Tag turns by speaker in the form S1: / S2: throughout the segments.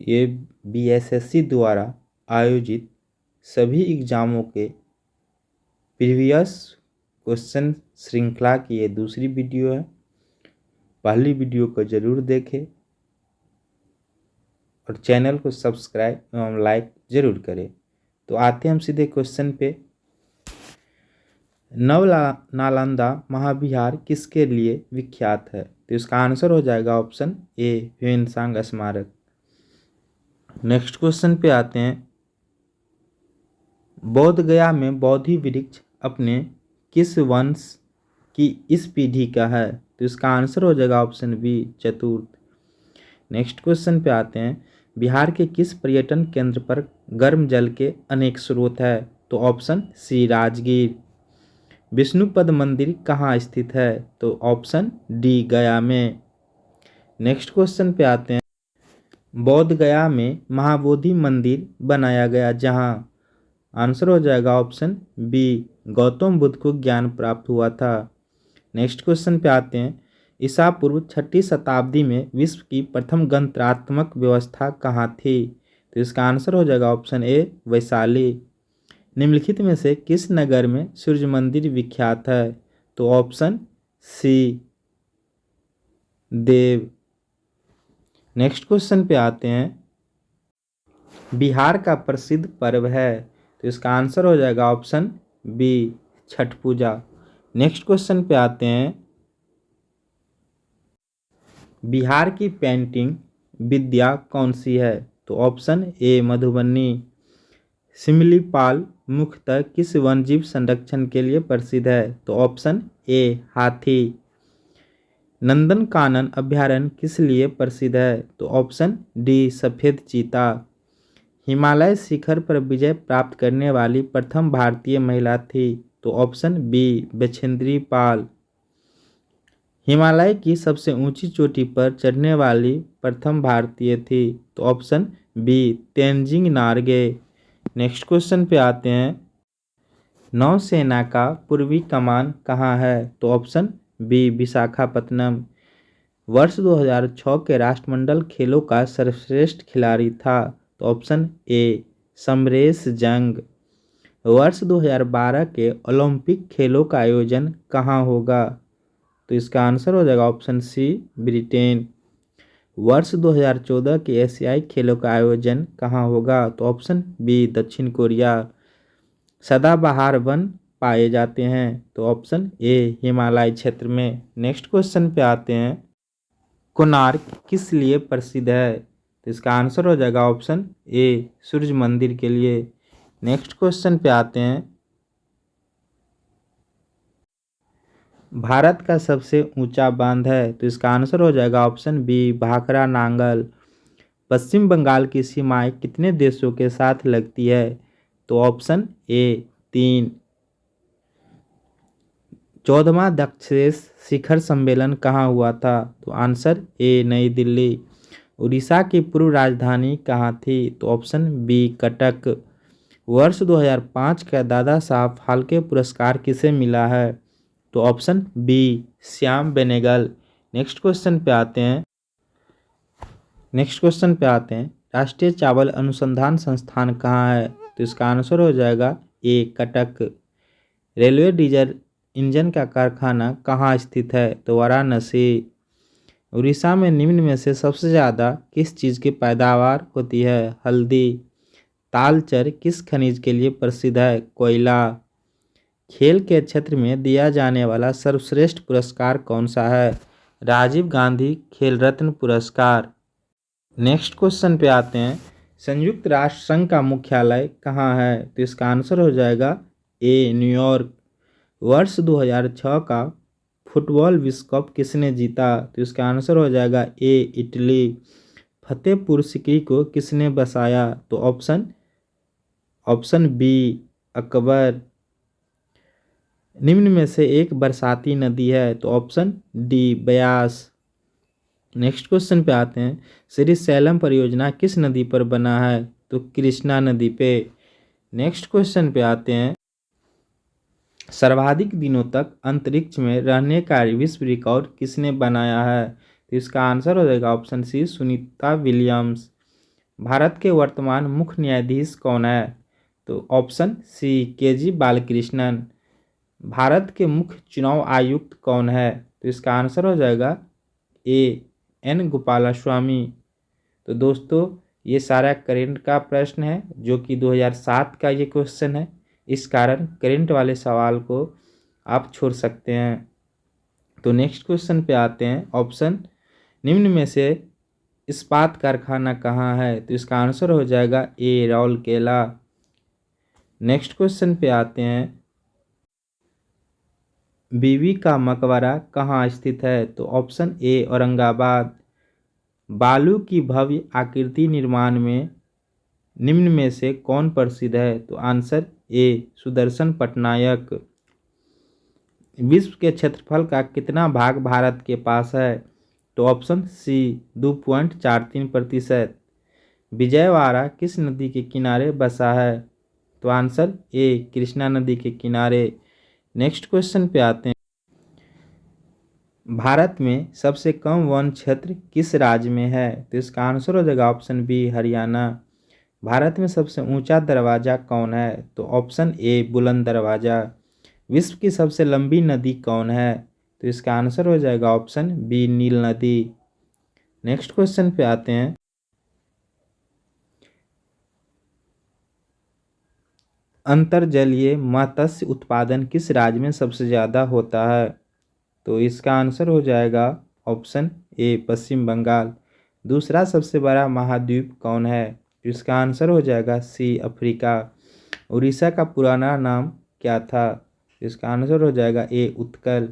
S1: ये बीएसएससी द्वारा आयोजित सभी एग्ज़ामों के प्रीवियस क्वेश्चन श्रृंखला की ये दूसरी वीडियो है। पहली वीडियो को ज़रूर देखें और चैनल को सब्सक्राइब एवं लाइक ज़रूर करें। तो आते हम सीधे क्वेश्चन पे। नालंदा महाविहार किसके लिए विख्यात है? तो इसका आंसर हो जाएगा ऑप्शन ए, ह्वेनसांग स्मारक। नेक्स्ट क्वेश्चन पे आते हैं। बोध गया में बोधि वृक्ष अपने किस वंश की इस पीढ़ी का है? तो इसका आंसर हो जाएगा ऑप्शन बी, चतुर्थ। नेक्स्ट क्वेश्चन पे आते हैं। बिहार के किस पर्यटन केंद्र पर गर्म जल के अनेक स्रोत है? तो ऑप्शन सी, राजगीर। विष्णुपद मंदिर कहाँ स्थित है? तो ऑप्शन डी, गया में। नेक्स्ट क्वेश्चन पे आते हैं। बोध गया में महाबोधि मंदिर बनाया गया जहाँ? आंसर हो जाएगा ऑप्शन बी, गौतम बुद्ध को ज्ञान प्राप्त हुआ था। नेक्स्ट क्वेश्चन पे आते हैं। ईसा पूर्व 6ठी शताब्दी में विश्व की प्रथम गणतंत्रात्मक व्यवस्था कहाँ थी? तो इसका आंसर हो जाएगा ऑप्शन ए, वैशाली। निम्नलिखित में से किस नगर में सूर्य मंदिर विख्यात है? तो ऑप्शन सी, देव। नेक्स्ट क्वेश्चन पे आते हैं। बिहार का प्रसिद्ध पर्व है? तो इसका आंसर हो जाएगा ऑप्शन बी, छठ पूजा। नेक्स्ट क्वेश्चन पे आते हैं। बिहार की पेंटिंग विद्या कौन सी है? तो ऑप्शन ए, मधुबनी। सिमलीपाल मुख्यतः किस वन्यजीव संरक्षण के लिए प्रसिद्ध है? तो ऑप्शन ए, हाथी। नंदनकानन अभ्यारण्य किस लिए प्रसिद्ध है? तो ऑप्शन डी, सफेद चीता। हिमालय शिखर पर विजय प्राप्त करने वाली प्रथम भारतीय महिला थी? तो ऑप्शन बी, बछेंद्री पाल। हिमालय की सबसे ऊंची चोटी पर चढ़ने वाली प्रथम भारतीय थी? तो option B, Tenzing Norgay. Next question पे आते हैं। नौसेना का पूर्वी कमान कहाँ है? तो ऑप्शन बी, विशाखापत्तनम। वर्ष 2006 के राष्ट्रमंडल खेलों का सर्वश्रेष्ठ खिलाड़ी था? तो ऑप्शन ए, समरेश जंग। वर्ष 2012 के ओलंपिक खेलों का आयोजन कहाँ होगा? तो इसका आंसर हो जाएगा ऑप्शन सी, ब्रिटेन। वर्ष 2014 के एशियाई खेलों का आयोजन कहाँ होगा? तो ऑप्शन बी, दक्षिण कोरिया। सदाबहार वन पाए जाते हैं? तो ऑप्शन ए, हिमालय क्षेत्र में। नेक्स्ट क्वेश्चन पे आते हैं। कोणार्क किस लिए प्रसिद्ध है? तो इसका आंसर हो जाएगा ऑप्शन ए, सूर्य मंदिर के लिए। नेक्स्ट क्वेश्चन पे आते हैं। भारत का सबसे ऊंचा बांध है? तो इसका आंसर हो जाएगा ऑप्शन बी, भाखड़ा नांगल। पश्चिम बंगाल की सीमाएं कितने देशों के साथ लगती है? तो ऑप्शन ए, 3। 14वां दक्षेस शिखर सम्मेलन कहाँ हुआ था? तो आंसर ए, नई दिल्ली। उड़ीसा की पूर्व राजधानी कहाँ थी? तो ऑप्शन बी, कटक। वर्ष 2005 का दादा साहब फाल्के पुरस्कार किसे मिला है? तो option B, Shyam Benegal. Next question पे आते हैं। राष्ट्रीय चावल अनुसंधान संस्थान कहाँ है? तो इसका आंसर हो जाएगा ए, कटक। रेलवे डीजल इंजन का कारखाना कहाँ स्थित है? तो वाराणसी। उड़ीसा में निम्न में से सबसे ज़्यादा किस चीज़ की पैदावार होती है? हल्दी। तालचर किस खनिज के लिए प्रसिद्ध है? कोयला। खेल के क्षेत्र में दिया जाने वाला सर्वश्रेष्ठ पुरस्कार कौन सा है? राजीव गांधी खेल रत्न पुरस्कार। नेक्स्ट क्वेश्चन पे आते हैं। संयुक्त राष्ट्र संघ का मुख्यालय कहाँ है? तो इसका आंसर हो जाएगा ए, न्यूयॉर्क। वर्ष 2006 का फुटबॉल विश्व कप किसने जीता? तो इसका आंसर हो जाएगा ए, इटली। फतेहपुर सीकरी को किसने बसाया? तो ऑप्शन बी, अकबर। निम्न में से एक बरसाती नदी है? तो option D, Beas. Next question पे आते हैं। श्री सैलम परियोजना किस नदी पर बना है? तो कृष्णा नदी पे। नेक्स्ट क्वेश्चन पे आते हैं। सर्वाधिक दिनों तक अंतरिक्ष में रहने का विश्व रिकॉर्ड किसने बनाया है? तो इसका आंसर हो जाएगा option C, Sunita Williams. Bharat के वर्तमान मुख्य न्यायाधीश कौन है? तो option C K G. Balakrishnan. Bharat के मुख्य चुनाव आयुक्त कौन है? तो इसका आंसर हो जाएगा ए एन गोपालास्वामी। तो दोस्तों ये सारा करंट का प्रश्न है जो कि 2007 का ये क्वेश्चन है। इस कारण करंट वाले सवाल को आप छोड़ सकते हैं। तो नेक्स्ट क्वेश्चन पे आते हैं। ऑप्शन निम्न में से इस्पात कारखाना कहाँ है? तो इसका आंसर हो जाएगा ए राउरकेला। नेक्स्ट क्वेश्चन पे आते हैं। बीबी का मकबरा कहाँ स्थित है? तो ऑप्शन ए औरंगाबाद। बालू की भव्य आकृति निर्माण में निम्न में से कौन प्रसिद्ध है? तो आंसर ए सुदर्शन पटनायक। विश्व के क्षेत्रफल का कितना भाग भारत के पास है? तो ऑप्शन सी 2.43%। विजयवाड़ा किस नदी के किनारे बसा है? तो आंसर ए कृष्णा नदी के किनारे। नेक्स्ट क्वेश्चन पे आते हैं। भारत में सबसे कम वन क्षेत्र किस राज्य में है? तो इसका आंसर हो जाएगा ऑप्शन बी हरियाणा। भारत में सबसे ऊंचा दरवाजा कौन है? तो ऑप्शन ए बुलंद दरवाजा। विश्व की सबसे लंबी नदी कौन है? तो इसका आंसर हो जाएगा ऑप्शन बी नील नदी। नेक्स्ट क्वेश्चन पे आते हैं। अंतर्जलीय मत्स्य उत्पादन किस राज्य में सबसे ज़्यादा होता है? तो इसका आंसर हो जाएगा ऑप्शन ए पश्चिम बंगाल। दूसरा सबसे बड़ा महाद्वीप कौन है? तो इसका आंसर हो जाएगा सी अफ्रीका। उड़ीसा का पुराना नाम क्या था? इसका आंसर हो जाएगा ए उत्कल।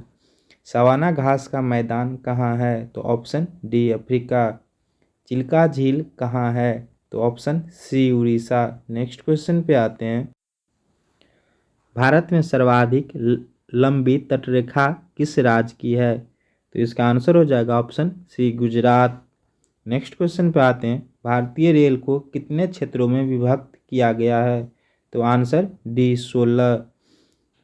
S1: सवाना घास का मैदान कहाँ है? तो ऑप्शन डी अफ्रीका। चिल्का झील कहाँ है? तो option C Orissa. Next question पे आते हैं। भारत में सर्वाधिक लंबी तटरेखा किस राज्य की है? तो इसका आंसर हो जाएगा option C Gujarat. Next question पे आते हैं। भारतीय रेल को कितने क्षेत्रों में विभक्त किया गया है? तो आंसर डी 16।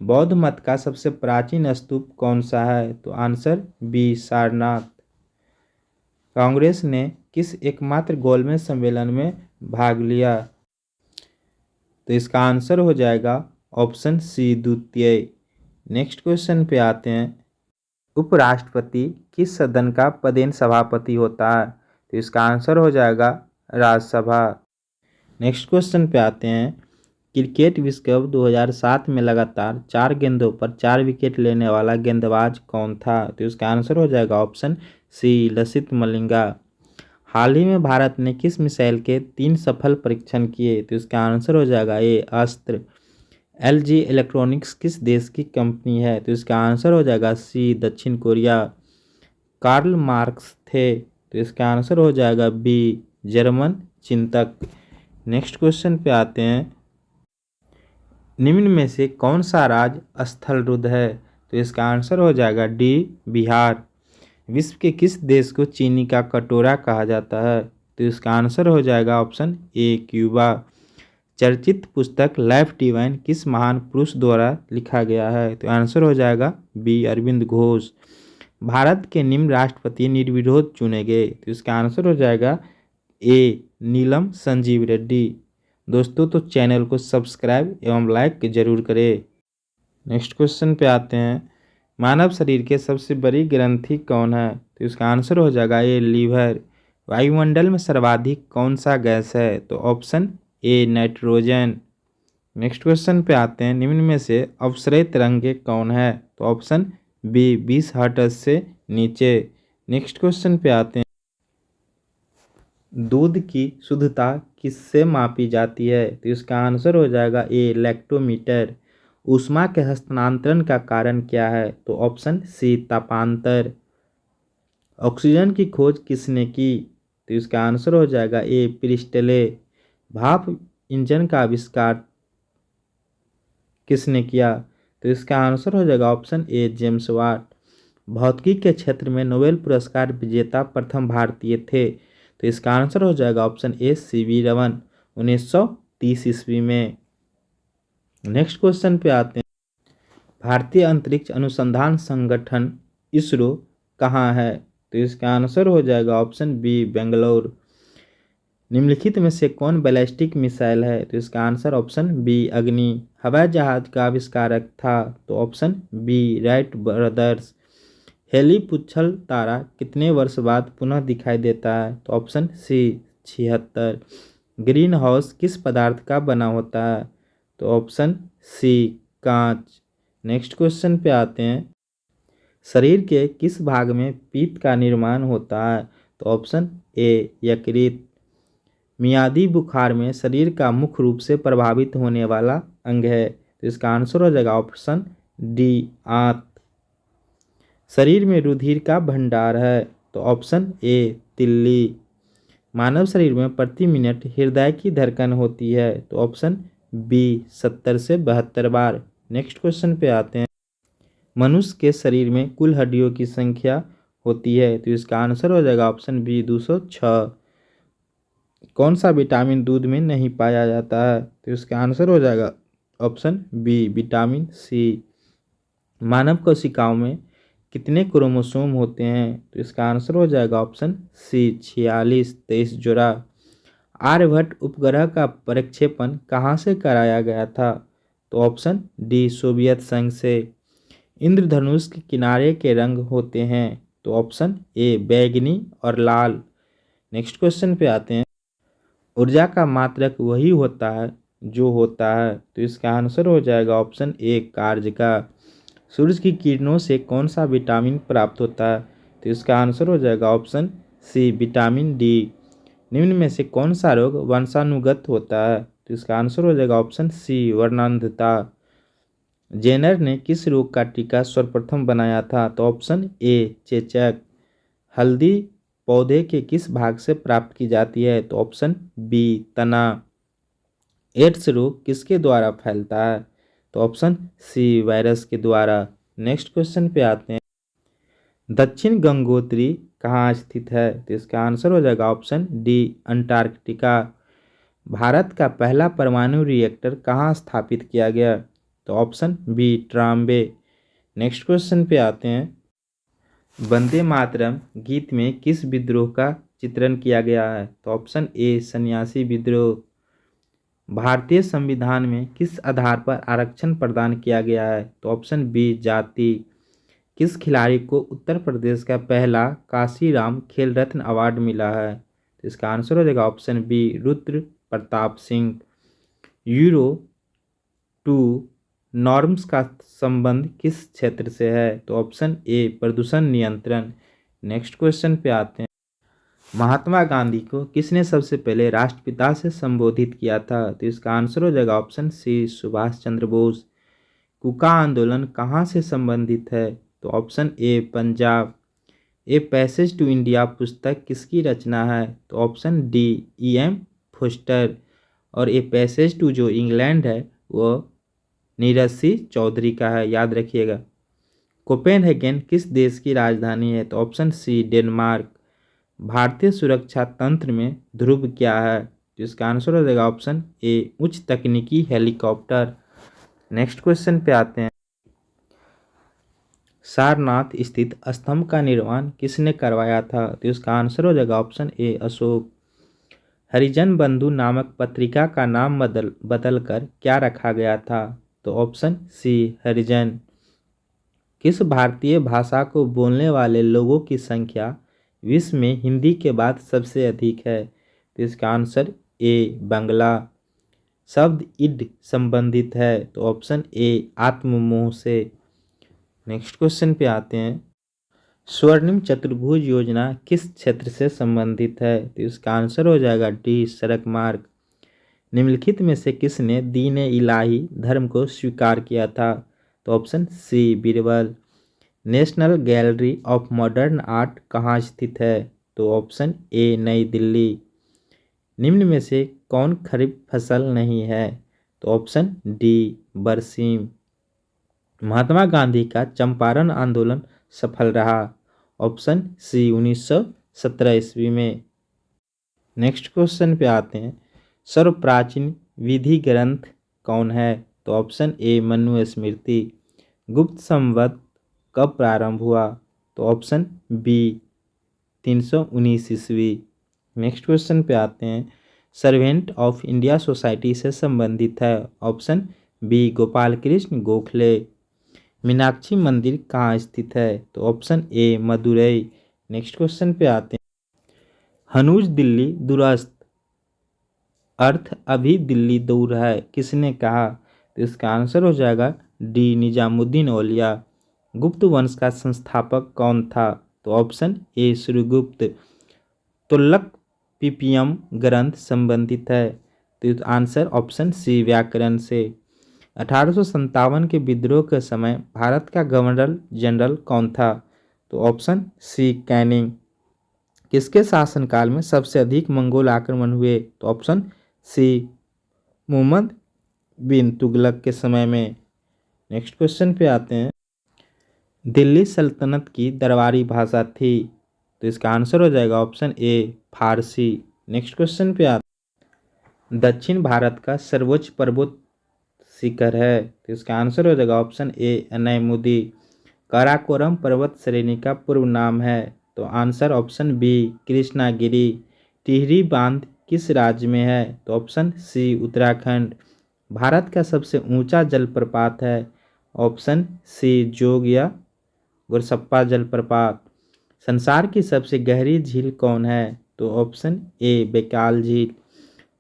S1: बौद्ध मत का सबसे प्राचीन स्तूप कौन सा है? तो आंसर बी सारनाथ। कांग्रेस ने किस एकमात्र गोलमेज सम्मेलन में भाग लिया? तो इसका आंसर हो जाएगा ऑप्शन सी द्वितीय। नेक्स्ट क्वेश्चन पे आते हैं। उपराष्ट्रपति किस सदन का पदेन सभापति होता है? तो इसका आंसर हो जाएगा राज्यसभा। नेक्स्ट क्वेश्चन पे आते हैं। क्रिकेट विश्व कप 2007 में लगातार 4 गेंदों पर 4 विकेट लेने वाला गेंदबाज कौन था? तो इसका आंसर हो जाएगा ऑप्शन सी लसित मलिंगा। हाल ही में भारत ने किस मिसाइल के 3 सफल परीक्षण किए? तो इसका आंसर हो जाएगा ए अस्त्र। एलजी इलेक्ट्रॉनिक्स किस देश की कंपनी है? तो इसका आंसर हो जाएगा सी दक्षिण कोरिया। कार्ल मार्क्स थे? तो इसका आंसर हो जाएगा बी जर्मन चिंतक। नेक्स्ट क्वेश्चन पे आते हैं। निम्न में से कौन सा राज्य स्थलरुद्ध है? तो इसका आंसर हो जाएगा डी बिहार। विश्व के किस देश को चीनी का कटोरा कहा जाता है? तो इसका आंसर हो जाएगा ऑप्शन ए क्यूबा। चर्चित पुस्तक लाइफ डिवाइन किस महान पुरुष द्वारा लिखा गया है? तो आंसर हो जाएगा बी अरविंद घोष। भारत के निम्न राष्ट्रपति निर्विरोध चुने गए? तो इसका आंसर हो जाएगा ए नीलम संजीव रेड्डी। दोस्तों तो चैनल को सब्सक्राइब एवं लाइक जरूर करें। नेक्स्ट क्वेश्चन पे आते हैं। मानव शरीर के सबसे बड़ी ग्रंथि कौन है? तो इसका आंसर हो जाएगा ए लीवर। वायुमंडल में सर्वाधिक कौन सा गैस है? तो option A nitrogen. Next question पे आते हैं। निम्न में से अपसरय तरंगे कौन है? तो ऑप्शन बी 20 हर्ट्ज से नीचे। नेक्स्ट क्वेश्चन पे आते हैं। दूध की शुद्धता किससे मापी जाती है? तो इसका आंसर हो जाएगा ए लैक्टोमीटर। ऊष्मा के हस्तांतरण का कारण क्या है? तो ऑप्शन सी तापांतर। ऑक्सीजन की खोज किसने की? तो इसका आंसर हो जाएगा ए प्रिस्टले। भाप इंजन का आविष्कार किसने किया? तो इसका आंसर हो जाएगा ऑप्शन ए जेम्स वाट। भौतिकी के क्षेत्र में नोबेल पुरस्कार विजेता प्रथम भारतीय थे? तो इसका आंसर हो जाएगा ऑप्शन ए सीवी रमन 1930 ईस्वी में। नेक्स्ट क्वेश्चन पे आते हैं। भारतीय अंतरिक्ष अनुसंधान संगठन इसरो कहाँ है? तो इसका आंसर हो जाएगा ऑप्शन बी बेंगलोर। निम्नलिखित में से कौन बैलिस्टिक मिसाइल है? तो इसका आंसर ऑप्शन बी अग्नि। हवाई जहाज का आविष्कारक था? तो option B Wright brothers. Halley पुच्छल तारा कितने वर्ष बाद पुनः दिखाई देता है? तो ऑप्शन सी 76। ग्रीन हाउस किस पदार्थ का बना होता है? तो ऑप्शन सी कांच। नेक्स्ट क्वेश्चन पे आते हैं। शरीर के किस भाग में पीत का निर्माण होता है? तो ऑप्शन ए यकृत। मियादी बुखार में शरीर का मुख्य रूप से प्रभावित होने वाला अंग है? तो इसका आंसर हो जाएगा ऑप्शन डी आंत। शरीर में रुधिर का भंडार है? तो ऑप्शन ए तिल्ली। मानव शरीर में प्रति मिनट हृदय की धड़कन होती है? तो ऑप्शन बी 70 से 72 बार। नेक्स्ट क्वेश्चन पे आते हैं। मनुष्य के शरीर में कुल हड्डियों की संख्या होती है? तो इसका आंसर हो जाएगा ऑप्शन बी 206। कौन सा विटामिन दूध में नहीं पाया जाता है? तो इसका आंसर हो जाएगा ऑप्शन बी विटामिन सी। मानव कोशिकाओं में कितने क्रोमोसोम होते हैं? तो इसका आंसर हो जाएगा ऑप्शन सी 46, 23 जोड़ा। आर्यभट्ट उपग्रह का प्रक्षेपण कहाँ से कराया गया था? तो ऑप्शन डी सोवियत संघ से। इंद्रधनुष के किनारे के रंग होते हैं? तो ऑप्शन ए बैगनी और लाल। नेक्स्ट क्वेश्चन पे आते हैं। ऊर्जा का मात्रक वही होता है जो होता है? तो इसका आंसर हो जाएगा ऑप्शन ए कार्य का। सूरज की किरणों से कौन सा विटामिन प्राप्त होता है? तो इसका आंसर हो जाएगा ऑप्शन सी विटामिन डी। निम्न में से कौन सा रोग वंशानुगत होता है? तो इसका आंसर हो जाएगा ऑप्शन सी वर्णांधता। जेनर ने किस रोग का टीका सर्वप्रथम बनाया था? तो ऑप्शन ए चेचक। हल्दी पौधे के किस भाग से प्राप्त की जाती है? तो ऑप्शन बी तना। एड्स रोग किसके द्वारा फैलता है? तो ऑप्शन सी वायरस के द्वारा। नेक्स्ट क्वेश्चन पे आते हैं। दक्षिण गंगोत्री कहाँ स्थित है? तो इसका आंसर हो जाएगा ऑप्शन डी अंटार्कटिका। भारत का पहला परमाणु रिएक्टर कहाँ स्थापित किया गया? तो option B Trombay. Next question पे आते हैं। वंदे मातरम गीत में किस विद्रोह का चित्रण किया गया है? तो ऑप्शन ए सन्यासी विद्रोह। भारतीय संविधान में किस आधार पर आरक्षण प्रदान किया गया है? तो ऑप्शन बी जाति। किस खिलाड़ी को उत्तर प्रदेश का पहला काशीराम खेल रत्न अवार्ड मिला है? तो इसका आंसर हो जाएगा option B Rudra Pratap Singh. Euro 2 norms का संबंध किस क्षेत्र से है? तो ऑप्शन ए प्रदूषण नियंत्रण। नेक्स्ट क्वेश्चन पे आते हैं। महात्मा गांधी को किसने सबसे पहले राष्ट्रपिता से संबोधित किया था? तो इसका आंसर हो जाएगा ऑप्शन सी सुभाष चंद्र बोस। कुका आंदोलन कहाँ से संबंधित है? तो option A Punjab. A passage to India पुस्तक किसकी रचना है? तो ऑप्शन डी E.M. फोस्टर। और ए पैसेज टू जो इंग्लैंड है वो नीरज सी चौधरी का है, याद रखिएगा। कोपेनहेगन किस देश की राजधानी है? तो ऑप्शन सी डेनमार्क। भारतीय सुरक्षा तंत्र में ध्रुव क्या है? तो इसका आंसर हो जाएगा ऑप्शन ए उच्च तकनीकी हेलीकॉप्टर। नेक्स्ट क्वेश्चन पे आते हैं। सारनाथ स्थित स्तंभ का निर्माण किसने करवाया था? तो इसका आंसर हो जाएगा ऑप्शन ए अशोक। हरिजन बंधु नामक पत्रिका का नाम बदलकर क्या रखा गया था? तो ऑप्शन सी हरिजन। किस भारतीय भाषा को बोलने वाले लोगों की संख्या विश्व में हिंदी के बाद सबसे अधिक है? तो इसका आंसर ए बांग्ला। शब्द ईड संबंधित है? तो ऑप्शन ए आत्ममोह से। नेक्स्ट क्वेश्चन पे आते हैं। स्वर्णिम चतुर्भुज योजना किस क्षेत्र से संबंधित है? तो इसका आंसर हो जाएगा डी सड़क मार्ग। निम्नलिखित में से किसने दीन इलाही धर्म को स्वीकार किया था? तो option C Birbal. National gallery of modern art कहाँ स्थित है? तो ऑप्शन ए नई दिल्ली। निम्न में से कौन खरीफ फसल नहीं है? तो ऑप्शन डी बरसीम। महात्मा गांधी का चंपारण आंदोलन सफल रहा? ऑप्शन सी 1917 ईस्वी में। नेक्स्ट क्वेश्चन पे आते हैं। सर्व प्राचीन विधि ग्रंथ कौन है? तो ऑप्शन ए मनुस्मृति। गुप्त संवत कब प्रारंभ हुआ? तो ऑप्शन बी 319 ईस्वी। नेक्स्ट क्वेश्चन पे आते हैं। सर्वेंट ऑफ इंडिया सोसाइटी से संबंधित है। Option B Gopal Krishna Gokhale. मीनाक्षी मंदिर कहाँ स्थित है? तो option A Madurai. Next question पे आते हैं। हनूज दिल्ली दूरस्थ अर्थ अभी दिल्ली दूर है, किसने कहा? तो इसका आंसर हो जाएगा डी निजामुद्दीन औलिया। गुप्त वंश का संस्थापक कौन था? तो ऑप्शन ए श्रीगुप्त। तुल्लक पीपीएम ग्रंथ संबंधित है। तो आंसर ऑप्शन सी व्याकरण से। 1857 के विद्रोह के समय भारत का गवर्नर जनरल कौन था? तो ऑप्शन सी कैनिंग। किसके शासनकाल में सबसे अधिक मंगोल आक्रमण हुए? तो ऑप्शन सी मुहम्मद बिन तुगलक के समय में। नेक्स्ट क्वेश्चन पे आते हैं। दिल्ली सल्तनत की दरबारी भाषा थी। तो इसका आंसर हो जाएगा ऑप्शन ए फारसी। नेक्स्ट क्वेश्चन पे आते हैं। दक्षिण भारत का सर्वोच्च पर्वत शिखर है। तो इसका आंसर हो जाएगा ऑप्शन ए अनैमुदी। काराकोरम पर्वत श्रेणी का पूर्व नाम है। तो answer option B Krishnagiri. Tehri बांध किस राज्य में है? तो ऑप्शन सी उत्तराखंड। भारत का सबसे ऊंचा जलप्रपात है। ऑप्शन सी जोग या गुरसप्पा जलप्रपात। संसार की सबसे गहरी झील कौन है? तो ऑप्शन ए बैकाल झील।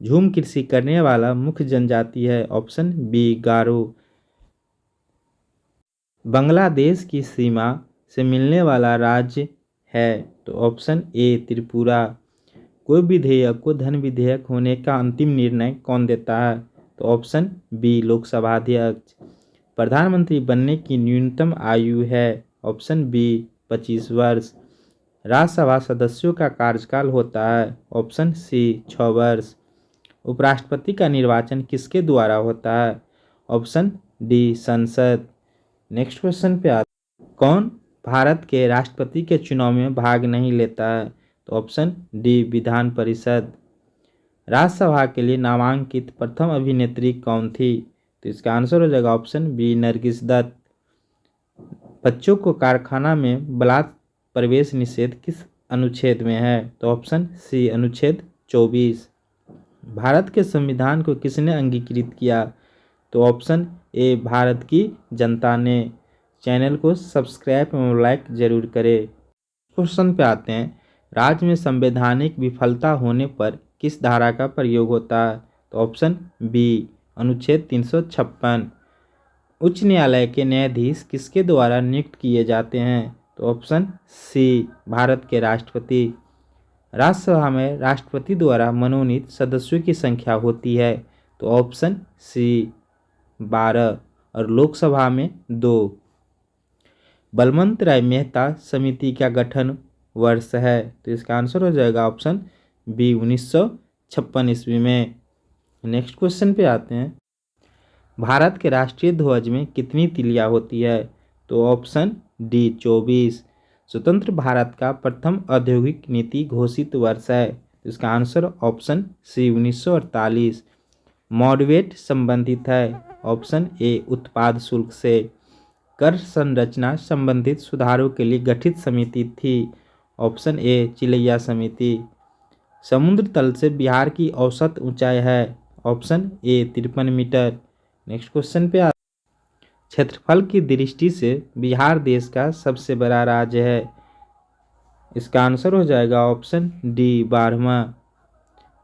S1: झूम कृषि करने वाला मुख्य जनजाति है। ऑप्शन बी गारो। बांग्लादेश की सीमा से मिलने वाला राज्य है। तो ऑप्शन ए त्रिपुरा। कोई विधेयक को धन विधेयक होने का अंतिम निर्णय कौन देता है? तो ऑप्शन बी लोकसभा अध्यक्ष। प्रधानमंत्री बनने की न्यूनतम आयु है। ऑप्शन बी 25 वर्ष। राज्यसभा सदस्यों का कार्यकाल होता है। ऑप्शन सी 6 वर्ष। उपराष्ट्रपति का निर्वाचन किसके द्वारा होता है? ऑप्शन डी संसद। नेक्स्ट क्वेश्चन पे आते। कौन भारत के राष्ट्रपति के चुनाव में भाग नहीं लेता है? तो ऑप्शन डी विधान परिषद। राज्यसभा के लिए नामांकित प्रथम अभिनेत्री कौन थी? तो इसका आंसर हो जाएगा ऑप्शन बी नरगिस दत्त। बच्चों को कारखाना में बलात् प्रवेश निषेध किस अनुच्छेद में है? तो ऑप्शन सी अनुच्छेद 24। भारत के संविधान को किसने अंगीकृत किया? तो ऑप्शन ए भारत की जनता ने। चैनल को सब्सक्राइब एवं लाइक जरूर करें। क्वेश्चन पे आते हैं। राज्य में संवैधानिक विफलता होने पर किस धारा का प्रयोग होता है? तो ऑप्शन बी अनुच्छेद 356। उच्च न्यायालय के न्यायाधीश किसके द्वारा नियुक्त किए जाते हैं? तो ऑप्शन सी भारत के राष्ट्रपति। राज्यसभा में राष्ट्रपति द्वारा मनोनीत सदस्यों की संख्या होती है। तो ऑप्शन सी 12 और लोकसभा में 2। बलवंत राय मेहता समिति का गठन वर्ष है। तो इसका आंसर हो जाएगा ऑप्शन बी 1956 ईस्वी में। नेक्स्ट क्वेश्चन पे आते हैं। भारत के राष्ट्रीय ध्वज में कितनी तिलियां होती है? तो ऑप्शन डी 24। स्वतंत्र भारत का प्रथम औद्योगिक नीति घोषित वर्ष है। तो इसका आंसर ऑप्शन सी 1948। मॉडरेट संबंधित है। ऑप्शन ए उत्पाद शुल्क से। कर संरचना संबंधित सुधारों के लिए गठित समिति थी। ऑप्शन ए चिलैया समिति। समुद्र तल से बिहार की औसत ऊंचाई है। Option A 53 metre. Next question पे क्षेत्रफल की दृष्टि से बिहार देश का सबसे बड़ा राज्य है। इसका आंसर हो जाएगा ऑप्शन डी 12वां।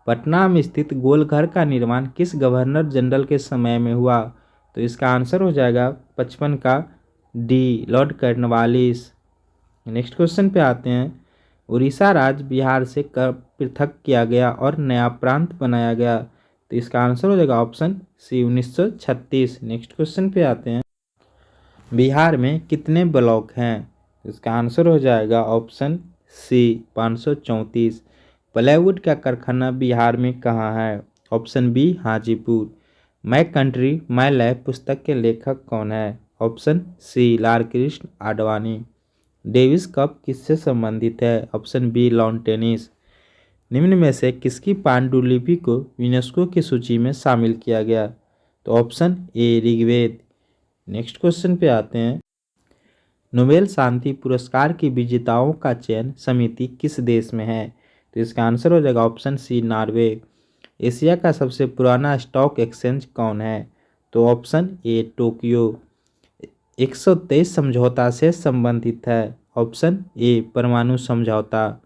S1: पटना में स्थित गोलघर का निर्माण किस गवर्नर जनरल के समय में हुआ? तो इसका आंसर हो जाएगा 55 का D Lord Cornwallis. Next question पे आते हैं। उड़ीसा राज्य बिहार से कब पृथक किया गया और नया प्रांत बनाया गया? तो इसका आंसर हो जाएगा ऑप्शन सी 1936। नेक्स्ट क्वेश्चन पे आते हैं। बिहार में कितने ब्लॉक हैं? इसका आंसर हो जाएगा ऑप्शन सी 534। प्लाईवुड का कारखाना बिहार में कहाँ है? Option B Hajipur. My country my life पुस्तक के लेखक कौन है? Option C Lalkrishna Advani. Davis cup किससे संबंधित है? Option B lawn tennis. निम्न में से किसकी पांडुलिपि को यूनेस्को की सूची में शामिल किया गया? तो option A Rigveda. Next question पे आते हैं। नोबेल शांति पुरस्कार के विजेताओं का चयन समिति किस देश में है? तो इसका आंसर हो जाएगा ऑप्शन सी नॉर्वे। एशिया का सबसे पुराना स्टॉक एक्सचेंज कौन है? तो ऑप्शन ए टोक्यो। 123 समझौता से संबंधित है। ऑप्शन ए परमाणु समझौता।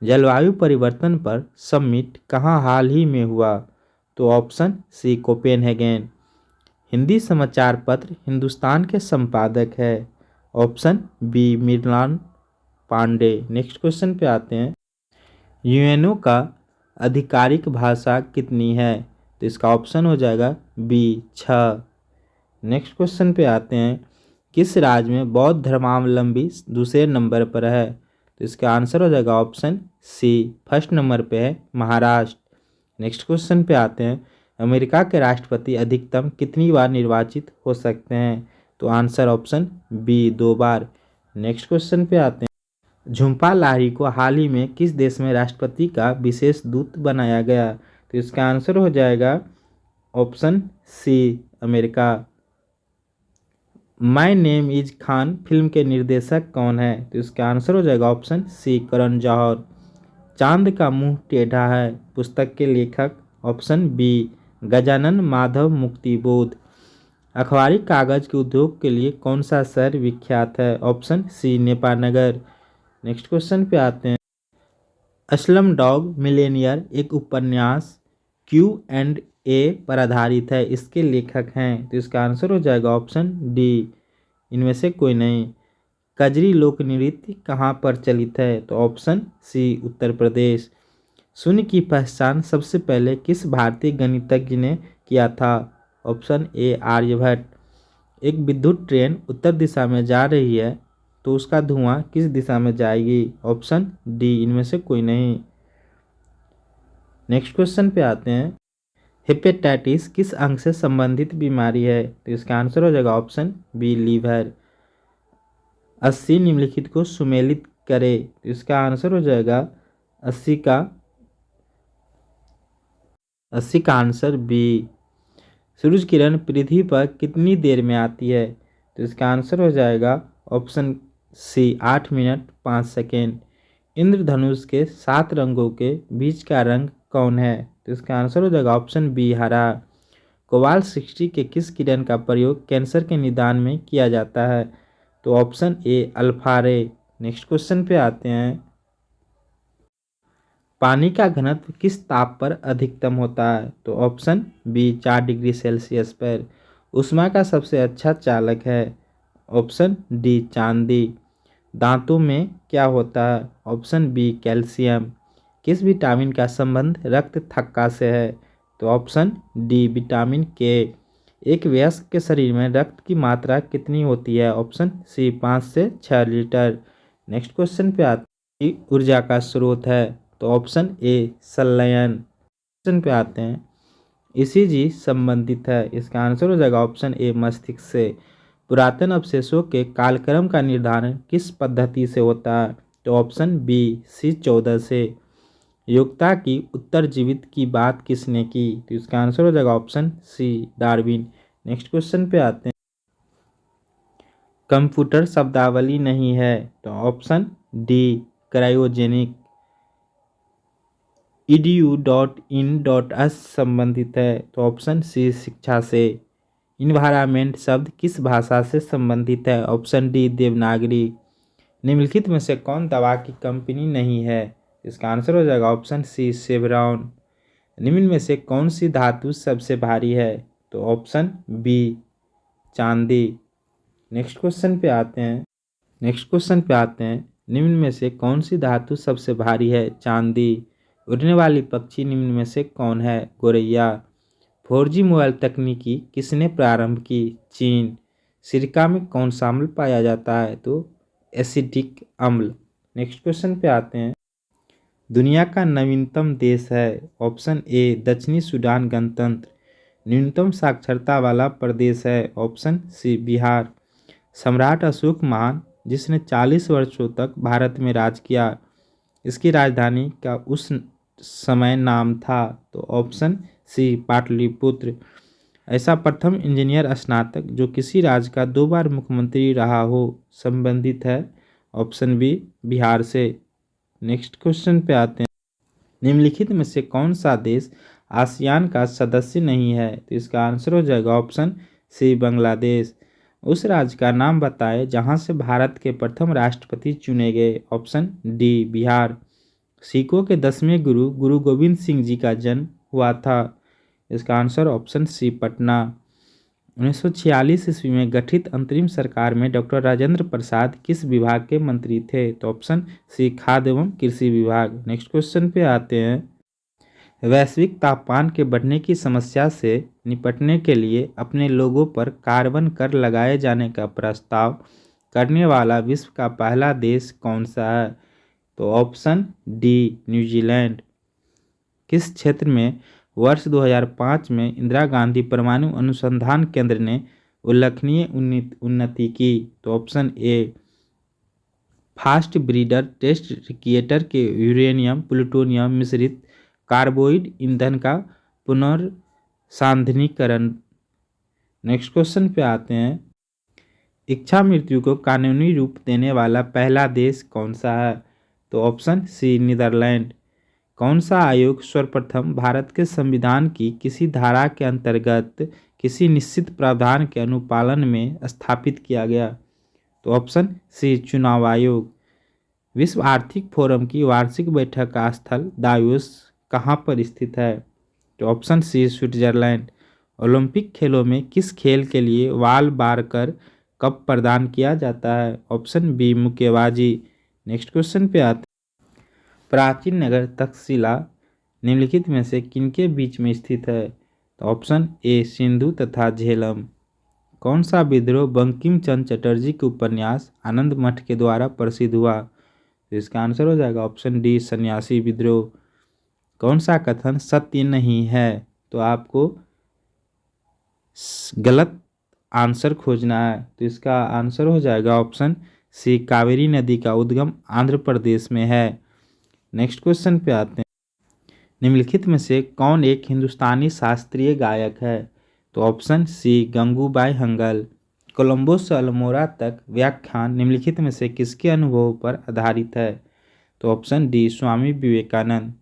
S1: जलवायु परिवर्तन पर समिट कहाँ हाल ही में हुआ? तो ऑप्शन सी कोपेनहेगन। हिंदी समाचार पत्र हिंदुस्तान के संपादक है। Option B Mrinal Pande. Next question पे आते हैं। यूएनओ का आधिकारिक भाषा कितनी है? तो इसका ऑप्शन हो जाएगा बी 6। नेक्स्ट क्वेश्चन पे आते हैं। किस राज्य में बौद्ध धर्मावलंबी दूसरे नंबर पर है? तो इसका आंसर हो जाएगा ऑप्शन सी फर्स्ट नंबर पे है महाराष्ट्र। नेक्स्ट क्वेश्चन पे आते हैं। अमेरिका के राष्ट्रपति अधिकतम कितनी बार निर्वाचित हो सकते हैं? तो आंसर ऑप्शन बी 2 बार। नेक्स्ट क्वेश्चन पे आते हैं। झुम्पा लाहिरी को हाल ही में किस देश में राष्ट्रपति का विशेष दूत बनाया गया? तो इसका आंसर हो जाएगा option C America. My name is Khan film के निर्देशक कौन है? तो इसका आंसर हो जाएगा ऑप्शन सी करण जौहर। चांद का मुंह टेढ़ा है पुस्तक के लेखक? Option B Gajanan Madhav Muktibodh. अखबारी कागज के उद्योग के लिए कौन सा शहर विख्यात है? Option C Nepanagar. Next question पे आते हैं। असलम डॉग मिलेनियर एक उपन्यास Q&A पर आधारित है, इसके लेखक हैं? तो इसका आंसर हो जाएगा ऑप्शन डी इनमें से कोई नहीं। कजरी लोक नृत्य कहाँ पर चलित है? तो ऑप्शन सी उत्तर प्रदेश। शून्य की पहचान सबसे पहले किस भारतीय गणितज्ञ ने किया था? Option A Aryabhata. एक विद्युत ट्रेन उत्तर दिशा में जा रही है तो उसका धुआं किस दिशा में जाएगी? ऑप्शन डी इनमें से कोई नहीं। नेक्स्ट क्वेश्चन पे आते हैं। हेपेटाइटिस किस अंग से संबंधित बीमारी है? तो इसका आंसर हो जाएगा ऑप्शन बी लीवर। 80 निम्नलिखित को सुमेलित करे। तो इसका आंसर हो जाएगा 80 का आंसर बी। सूरज किरण पृथ्वी पर कितनी देर में आती है? तो इसका आंसर हो जाएगा ऑप्शन सी 8 मिनट 5 सेकेंड। इंद्रधनुष के 7 रंगों के बीच का रंग कौन है? तो इसका आंसर हो जाएगा ऑप्शन बी हरा। कोबाल्ट 60 के किस किरण का प्रयोग कैंसर के निदान में किया जाता है? तो ऑप्शन ए अल्फा रे। नेक्स्ट क्वेश्चन पे आते हैं। पानी का घनत्व किस ताप पर अधिकतम होता है? तो ऑप्शन बी 4 डिग्री सेल्सियस पर। ऊष्मा का सबसे अच्छा चालक है? ऑप्शन डी चांदी। दांतों में क्या होता है? Option B calcium. किस विटामिन का संबंध रक्त थक्का से है? तो ऑप्शन डी विटामिन के। एक वयस्क के शरीर में रक्त की मात्रा कितनी होती है? ऑप्शन सी 5 से 6 लीटर। नेक्स्ट क्वेश्चन पे आते हैं। ऊर्जा का स्रोत है? तो ऑप्शन ए संलयन। क्वेश्चन पे आते हैं। ईसीजी संबंधित है? इसका आंसर हो जाएगा ऑप्शन ए मस्तिष्क से। पुरातन अवशेषों के कालक्रम का निर्धारण किस पद्धति से होता है? तो ऑप्शन बी C14 से। योग्यता की उत्तरजीवित की बात किसने की? तो इसका आंसर हो जाएगा option C Darwin. Next question पे आते हैं। कंप्यूटर शब्दावली नहीं है? तो ऑप्शन डी क्रायोजेनिक। edu.in.s संबंधित है? तो ऑप्शन सी शिक्षा से। इन्वायरमेंट शब्द किस भाषा से संबंधित है? Option D Devanagari. निम्नलिखित में से कौन दवा की कंपनी नहीं है? इसका आंसर हो जाएगा ऑप्शन सी शेवरॉन। निम्न में से कौन सी धातु सबसे भारी है? तो ऑप्शन बी चांदी। नेक्स्ट क्वेश्चन पे आते हैं। निम्न में से कौन सी धातु सबसे भारी है? चांदी। उड़ने वाली पक्षी निम्न में से कौन है? गोरैया। 4G मोबाइल तकनीकी किसने प्रारंभ की? चीन। सिरका में कौन सा अम्ल पाया जाता है? तो एसिटिक अम्ल। नेक्स्ट क्वेश्चन पे आते हैं। दुनिया का नवीनतम देश है? ऑप्शन ए दक्षिणी सूडान गणतंत्र। न्यूनतम साक्षरता वाला प्रदेश है? Option C Bihar. सम्राट अशोक महान जिसने 40 वर्षों तक भारत में राज किया, इसकी राजधानी का उस समय नाम था? तो ऑप्शन सी पाटलिपुत्र। ऐसा प्रथम इंजीनियर स्नातक जो किसी राज्य का 2 बार मुख्यमंत्री रहा हो संबंधित है? ऑप्शन बी बिहार से। नेक्स्ट क्वेश्चन पे आते हैं। निम्नलिखित में से कौन सा देश आसियान का सदस्य नहीं है? तो इसका आंसर हो जाएगा ऑप्शन सी बांग्लादेश। उस राज्य का नाम बताएं जहां से भारत के प्रथम राष्ट्रपति चुने गए? Option D Bihar. सिखों के 10वें गुरु गुरु गोविंद सिंह जी का जन्म हुआ था? इसका आंसर ऑप्शन सी पटना। 1946 ईस्वी में गठित अंतरिम सरकार में डॉक्टर राजेंद्र प्रसाद किस विभाग के मंत्री थे? तो ऑप्शन सी खाद्य एवं कृषि विभाग। नेक्स्ट क्वेश्चन पे आते हैं। वैश्विक तापमान के बढ़ने की समस्या से निपटने के लिए अपने लोगों पर कार्बन कर लगाए जाने का प्रस्ताव करने वाला विश्व का पहला देश कौन सा है? तो ऑप्शन डी न्यूजीलैंड। किस क्षेत्र में वर्ष 2005 में इंदिरा गांधी परमाणु अनुसंधान केंद्र ने उल्लेखनीय उन्नति की? तो option A fast breeder test reactor के यूरेनियम प्लूटोनियम मिश्रित कार्बाइड ईंधन का पुनर्सांद्रणीकरण। नेक्स्ट क्वेश्चन पे आते हैं। इच्छा मृत्यु को कानूनी रूप देने वाला पहला देश कौन सा है? तो ऑप्शन सी नीदरलैंड। कौन सा आयोग सर्वप्रथम भारत के संविधान की किसी धारा के अंतर्गत किसी निश्चित प्रावधान के अनुपालन में स्थापित किया गया? तो ऑप्शन सी चुनाव आयोग। विश्व आर्थिक फोरम की वार्षिक बैठक का स्थल दावोस कहाँ पर स्थित है? तो ऑप्शन सी स्विट्जरलैंड। ओलंपिक खेलों में किस खेल के लिए वाल बार कर कप प्रदान किया जाता है? ऑप्शन बी मुक्केबाजी। नेक्स्ट क्वेश्चन पे आते हैं। प्राचीन नगर तक्षशिला निम्नलिखित में से किनके बीच में स्थित है? तो ऑप्शन ए सिंधु तथा झेलम। कौन सा विद्रोह बंकिम चंद्र चटर्जी के उपन्यास आनंद मठ के द्वारा प्रसिद्ध हुआ? तो इसका आंसर हो जाएगा ऑप्शन डी सन्यासी विद्रोह। कौन सा कथन सत्य नहीं है? तो आपको गलत आंसर खोजना है। तो इसका आंसर हो जाएगा ऑप्शन सी कावेरी नदी का उद्गम आंध्र प्रदेश में है। नेक्स्ट क्वेश्चन पे आते हैं। निम्नलिखित में से कौन एक हिंदुस्तानी शास्त्रीय गायक है? तो ऑप्शन सी गंगूबाई हंगल। कोलंबो से अल्मोड़ा तक व्याख्यान निम्नलिखित में से किसके अनुभव पर आधारित है? तो ऑप्शन डी स्वामी विवेकानंद।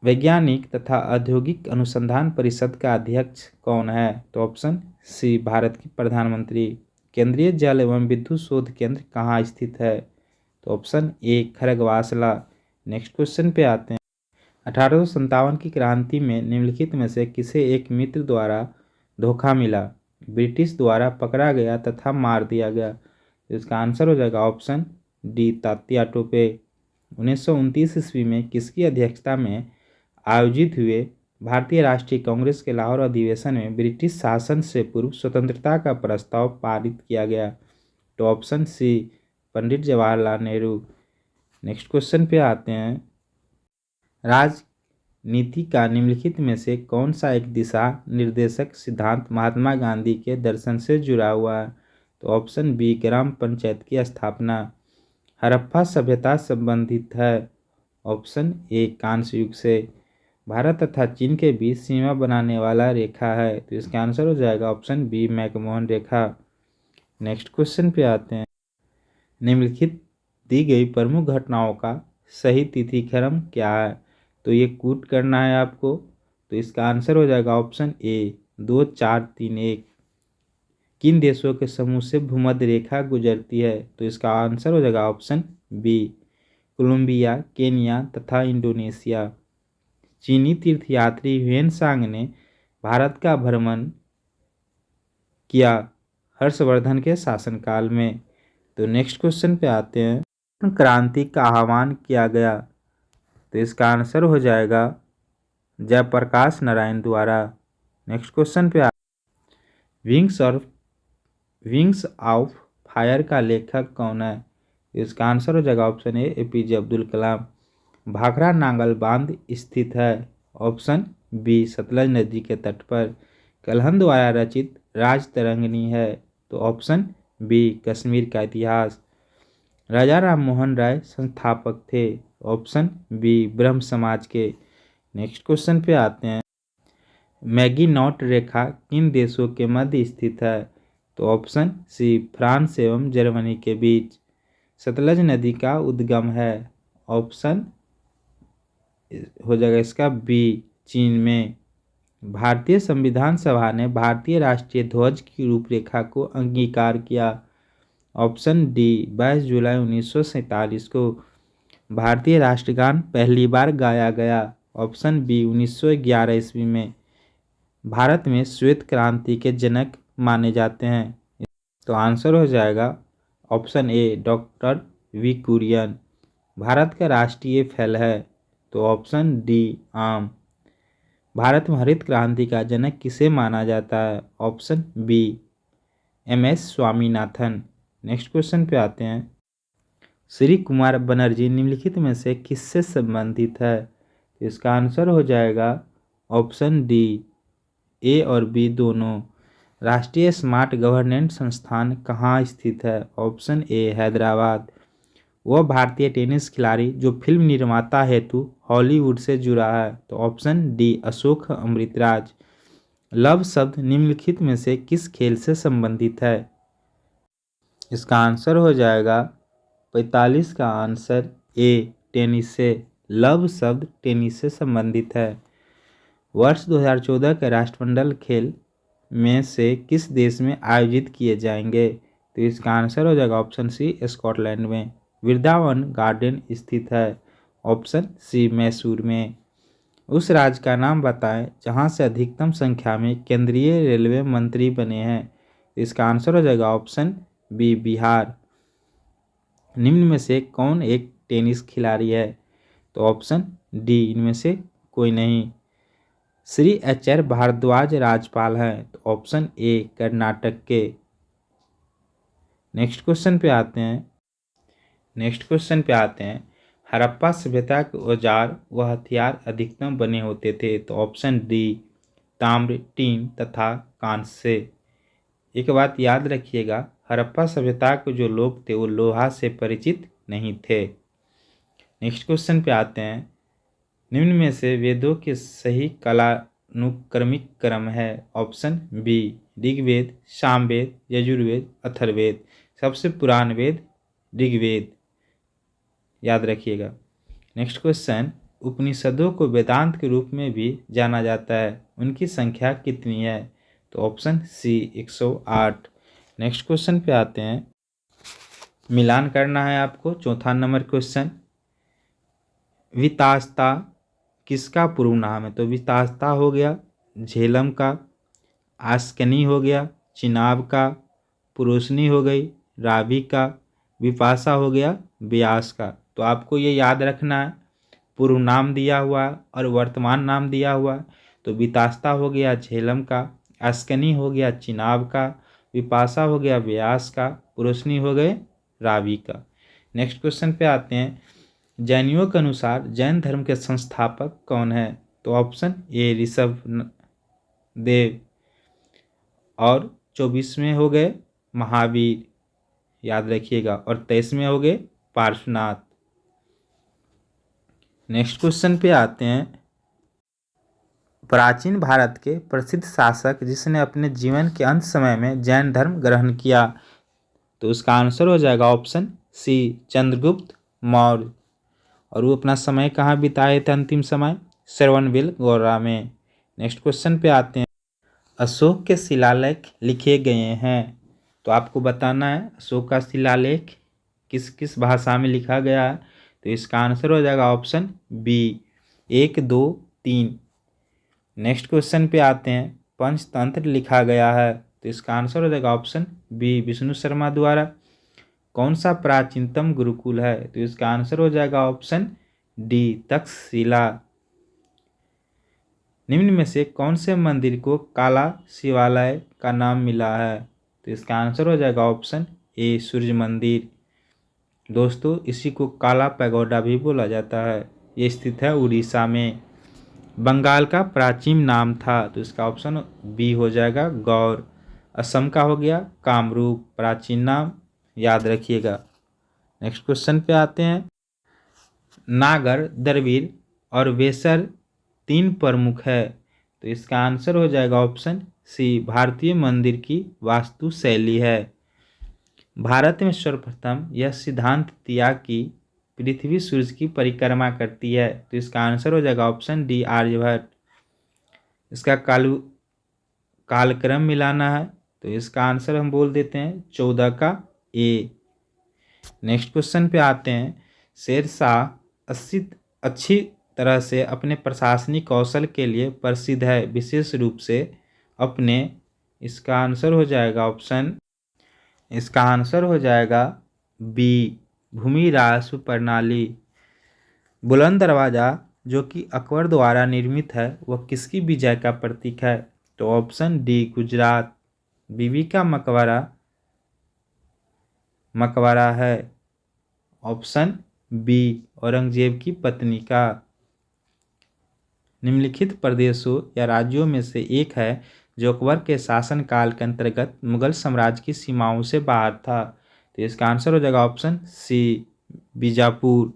S1: वैज्ञानिक तथा औद्योगिक अनुसंधान परिषद का अध्यक्ष कौन है? तो ऑप्शन सी भारत के प्रधानमंत्री। केंद्रीय जल एवं विद्युत शोध केंद्र कहाँ स्थित है? तो ऑप्शन ए खरगवासला। नेक्स्ट क्वेश्चन पे आते हैं। 1857 की क्रांति में निम्नलिखित में से किसे एक मित्र द्वारा धोखा मिला, ब्रिटिश द्वारा पकड़ा गया तथा मार दिया गया? तो इसका आंसर हो जाएगा ऑप्शन डी तात्या टोपे। 1929 ईस्वी में किसकी अध्यक्षता में आयोजित हुए भारतीय राष्ट्रीय कांग्रेस के लाहौर अधिवेशन में ब्रिटिश शासन से पूर्व स्वतंत्रता का प्रस्ताव पारित किया गया? तो ऑप्शन सी पंडित जवाहरलाल नेहरू। नेक्स्ट क्वेश्चन पे आते हैं। राजनीति का निम्नलिखित में से कौन सा एक दिशा निर्देशक सिद्धांत महात्मा गांधी के दर्शन से जुड़ा हुआ है? तो ऑप्शन बी ग्राम पंचायत की स्थापना। हड़प्पा सभ्यता संबंधित है? ऑप्शन ए कांस्य युग से। भारत तथा चीन के बीच सीमा बनाने वाला रेखा है? तो इसका आंसर हो जाएगा ऑप्शन बी मैकमोहन रेखा। नेक्स्ट क्वेश्चन पे आते हैं। निम्नलिखित दी गई प्रमुख घटनाओं का सही तिथिक्रम क्या है? तो ये कूट करना है आपको। तो इसका आंसर हो जाएगा ऑप्शन ए 2431। किन देशों के समूह से भूमध्य रेखा गुजरती है? तो इसका आंसर हो जाएगा ऑप्शन बी कोलंबिया, केनिया तथा इंडोनेशिया। चीनी तीर्थयात्री ह्वेनसांग ने भारत का भ्रमण किया हर्षवर्धन के शासनकाल में। तो नेक्स्ट क्वेश्चन पे आते हैं। क्रांति का आह्वान किया गया? तो इसका आंसर हो जाएगा जयप्रकाश नारायण द्वारा। नेक्स्ट क्वेश्चन पे विंग्स ऑफ फायर का लेखक कौन है? इसका आंसर हो जाएगा ऑप्शन ए एपीजे अब्दुल कलाम। भाखड़ा नांगल बांध स्थित है? ऑप्शन बी सतलज नदी के तट पर। कल्हण द्वारा रचित राजतरंगिणी है? तो ऑप्शन बी कश्मीर का इतिहास। राजा राम मोहन राय संस्थापक थे? ऑप्शन बी ब्रह्म समाज के। नेक्स्ट क्वेश्चन पे आते हैं। मैगीनॉट रेखा किन देशों के मध्य स्थित है? तो ऑप्शन सी फ्रांस एवं जर्मनी के बीच। सतलज नदी का उद्गम है? ऑप्शन हो जाएगा इसका बी चीन में। भारतीय संविधान सभा ने भारतीय राष्ट्रीय ध्वज की रूपरेखा को अंगीकार किया। ऑप्शन डी 22 जुलाई 1947 को। भारतीय राष्ट्रगान पहली बार गाया गया। ऑप्शन बी 1911 ईस्वी में। भारत में श्वेत क्रांति के जनक माने जाते हैं, तो आंसर हो जाएगा option A doctor V Kurien. Bharat का राष्ट्रीय फल है, तो ऑप्शन डी आम। भारत में हरित क्रांति का जनक किसे माना जाता है? Option B M S. Swaminathan. Next question पे आते हैं। श्री कुमार बनर्जी निम्नलिखित में से किससे संबंधित है? तो इसका आंसर हो जाएगा ऑप्शन डी ए और बी दोनों। राष्ट्रीय स्मार्ट गवर्नेंस संस्थान कहाँ स्थित है? ऑप्शन ए हैदराबाद। वह भारतीय टेनिस खिलाड़ी जो फिल्म निर्माता हेतु हॉलीवुड से जुड़ा है, तो option D Ashok Amritraj. Love शब्द निम्नलिखित में से किस खेल से संबंधित है? इसका आंसर हो जाएगा 45 का आंसर ए टेनिस से। लव शब्द टेनिस से संबंधित है। वर्ष 2014 के राष्ट्रमंडल खेल में से किस देश में आयोजित किए जाएंगे? तो इसका आंसर हो जाएगा ऑप्शन सी स्कॉटलैंड में। वृंदावन गार्डन स्थित है। ऑप्शन सी मैसूर में। उस राज्य का नाम बताएं जहां से अधिकतम संख्या में केंद्रीय रेलवे मंत्री बने हैं। इसका आंसर हो जाएगा ऑप्शन बी बिहार। निम्न में से कौन एक टेनिस खिलाड़ी है? तो ऑप्शन डी इनमें से कोई नहीं। श्री एच.आर. भारद्वाज राज्यपाल हैं, तो ऑप्शन ए कर्नाटक के। नेक्स्ट क्वेश्चन पे आते हैं। हड़प्पा सभ्यता के औजार व हथियार अधिकतम बने होते थे, तो ऑप्शन डी ताम्र, टीन तथा कांस्य से। एक बात याद रखिएगा, हड़प्पा सभ्यता के जो लोग थे वो लोहा से परिचित नहीं थे। नेक्स्ट क्वेश्चन पे आते हैं। निम्न में से वेदों के सही कालानुक्रमिक क्रम है? Option B Rigveda, Samaveda, Yajurveda, Atharvaveda. सबसे पुरान वेद ऋग्वेद, याद रखिएगा। Next question. उपनिषदों को वेदांत के रूप में भी जाना जाता है, उनकी संख्या कितनी है? तो ऑप्शन सी 108। नेक्स्ट क्वेश्चन पे आते हैं। मिलान करना है आपको। चौथा नंबर क्वेश्चन। वितास्ता किसका पूर्व नाम है? तो वितास्ता हो गया झेलम का, आस्कनी हो गया चिनाब का, पुरोशनी हो गई रावी का, विपाशा हो गया व्यास का। तो आपको ये याद रखना है, पूर्व नाम दिया हुआ और वर्तमान नाम दिया हुआ। तो वितास्ता हो गया झेलम का, आस्कनी हो गया चिनाब का, विपाशा हो गया व्यास का, पुरोशनी हो गए रावी का। नेक्स्ट क्वेश्चन पे आते हैं। जैनियों के अनुसार जैन धर्म के संस्थापक कौन है? तो ऑप्शन ए ऋषभ देव। और 24वें हो गए महावीर, याद रखिएगा। और 23वें हो गए पार्श्वनाथ। नेक्स्ट क्वेश्चन पे आते हैं। प्राचीन भारत के प्रसिद्ध शासक जिसने अपने जीवन के अंत समय में जैन धर्म ग्रहण किया, तो उसका आंसर हो जाएगा ऑप्शन सी चंद्रगुप्त मौर्य। और वो अपना समय कहाँ बिताए थे अंतिम समय? श्रवणबेलगोला में। नेक्स्ट क्वेश्चन पे आते हैं। अशोक के शिलालेख लिखे गए हैं, तो आपको बताना है अशोक का शिलालेख किस किस भाषा में लिखा गया है। तो इसका आंसर हो जाएगा ऑप्शन बी 1, 2, 3। नेक्स्ट क्वेश्चन पे आते हैं। पंचतंत्र लिखा गया है, तो इसका आंसर हो जाएगा ऑप्शन बी विष्णु शर्मा द्वारा। कौन सा प्राचीनतम गुरुकुल है? तो इसका आंसर हो जाएगा ऑप्शन डी तक्षशिला। निम्न में से कौन से मंदिर को काला शिवालय का नाम मिला है? तो इसका आंसर हो जाएगा ऑप्शन ए सूर्य मंदिर। दोस्तों इसी को काला पैगोडा भी बोला जाता है। ये स्थित है उड़ीसा में। बंगाल का प्राचीन नाम था, तो इसका ऑप्शन बी हो जाएगा गौर। असम का हो गया कामरूप प्राचीन नाम, याद रखिएगा। नेक्स्ट क्वेश्चन पे आते हैं। नागर, द्रविड़ और वेसर 3 प्रमुख है, तो इसका आंसर हो जाएगा ऑप्शन सी भारतीय मंदिर की वास्तुशैली है। भारत में सर्वप्रथम यह सिद्धांत दिया कि पृथ्वी सूर्य की परिक्रमा करती है? तो इसका आंसर हो जाएगा ऑप्शन डी आर्यभट्ट। इसका कालक्रम मिलाना है, तो इसका आंसर हम बोल देते हैं 14 का ए। नेक्स्ट क्वेश्चन पे आते हैं। शेरशाह अच्छी तरह से अपने प्रशासनिक कौशल के लिए प्रसिद्ध है, विशेष रूप से अपने, इसका आंसर हो जाएगा बी भूमि राजस्व प्रणाली। बुलंद दरवाजा जो कि अकबर द्वारा निर्मित है वह किसकी विजय का प्रतीक है? तो ऑप्शन डी गुजरात। बीबी का मकबरा है। ऑप्शन बी औरंगजेब की पत्नी का। निम्नलिखित प्रदेशों या राज्यों में से एक है जो अकबर के शासनकाल के अंतर्गत मुगल साम्राज्य की सीमाओं से बाहर था। तो इसका आंसर हो जाएगा option C Bijapur.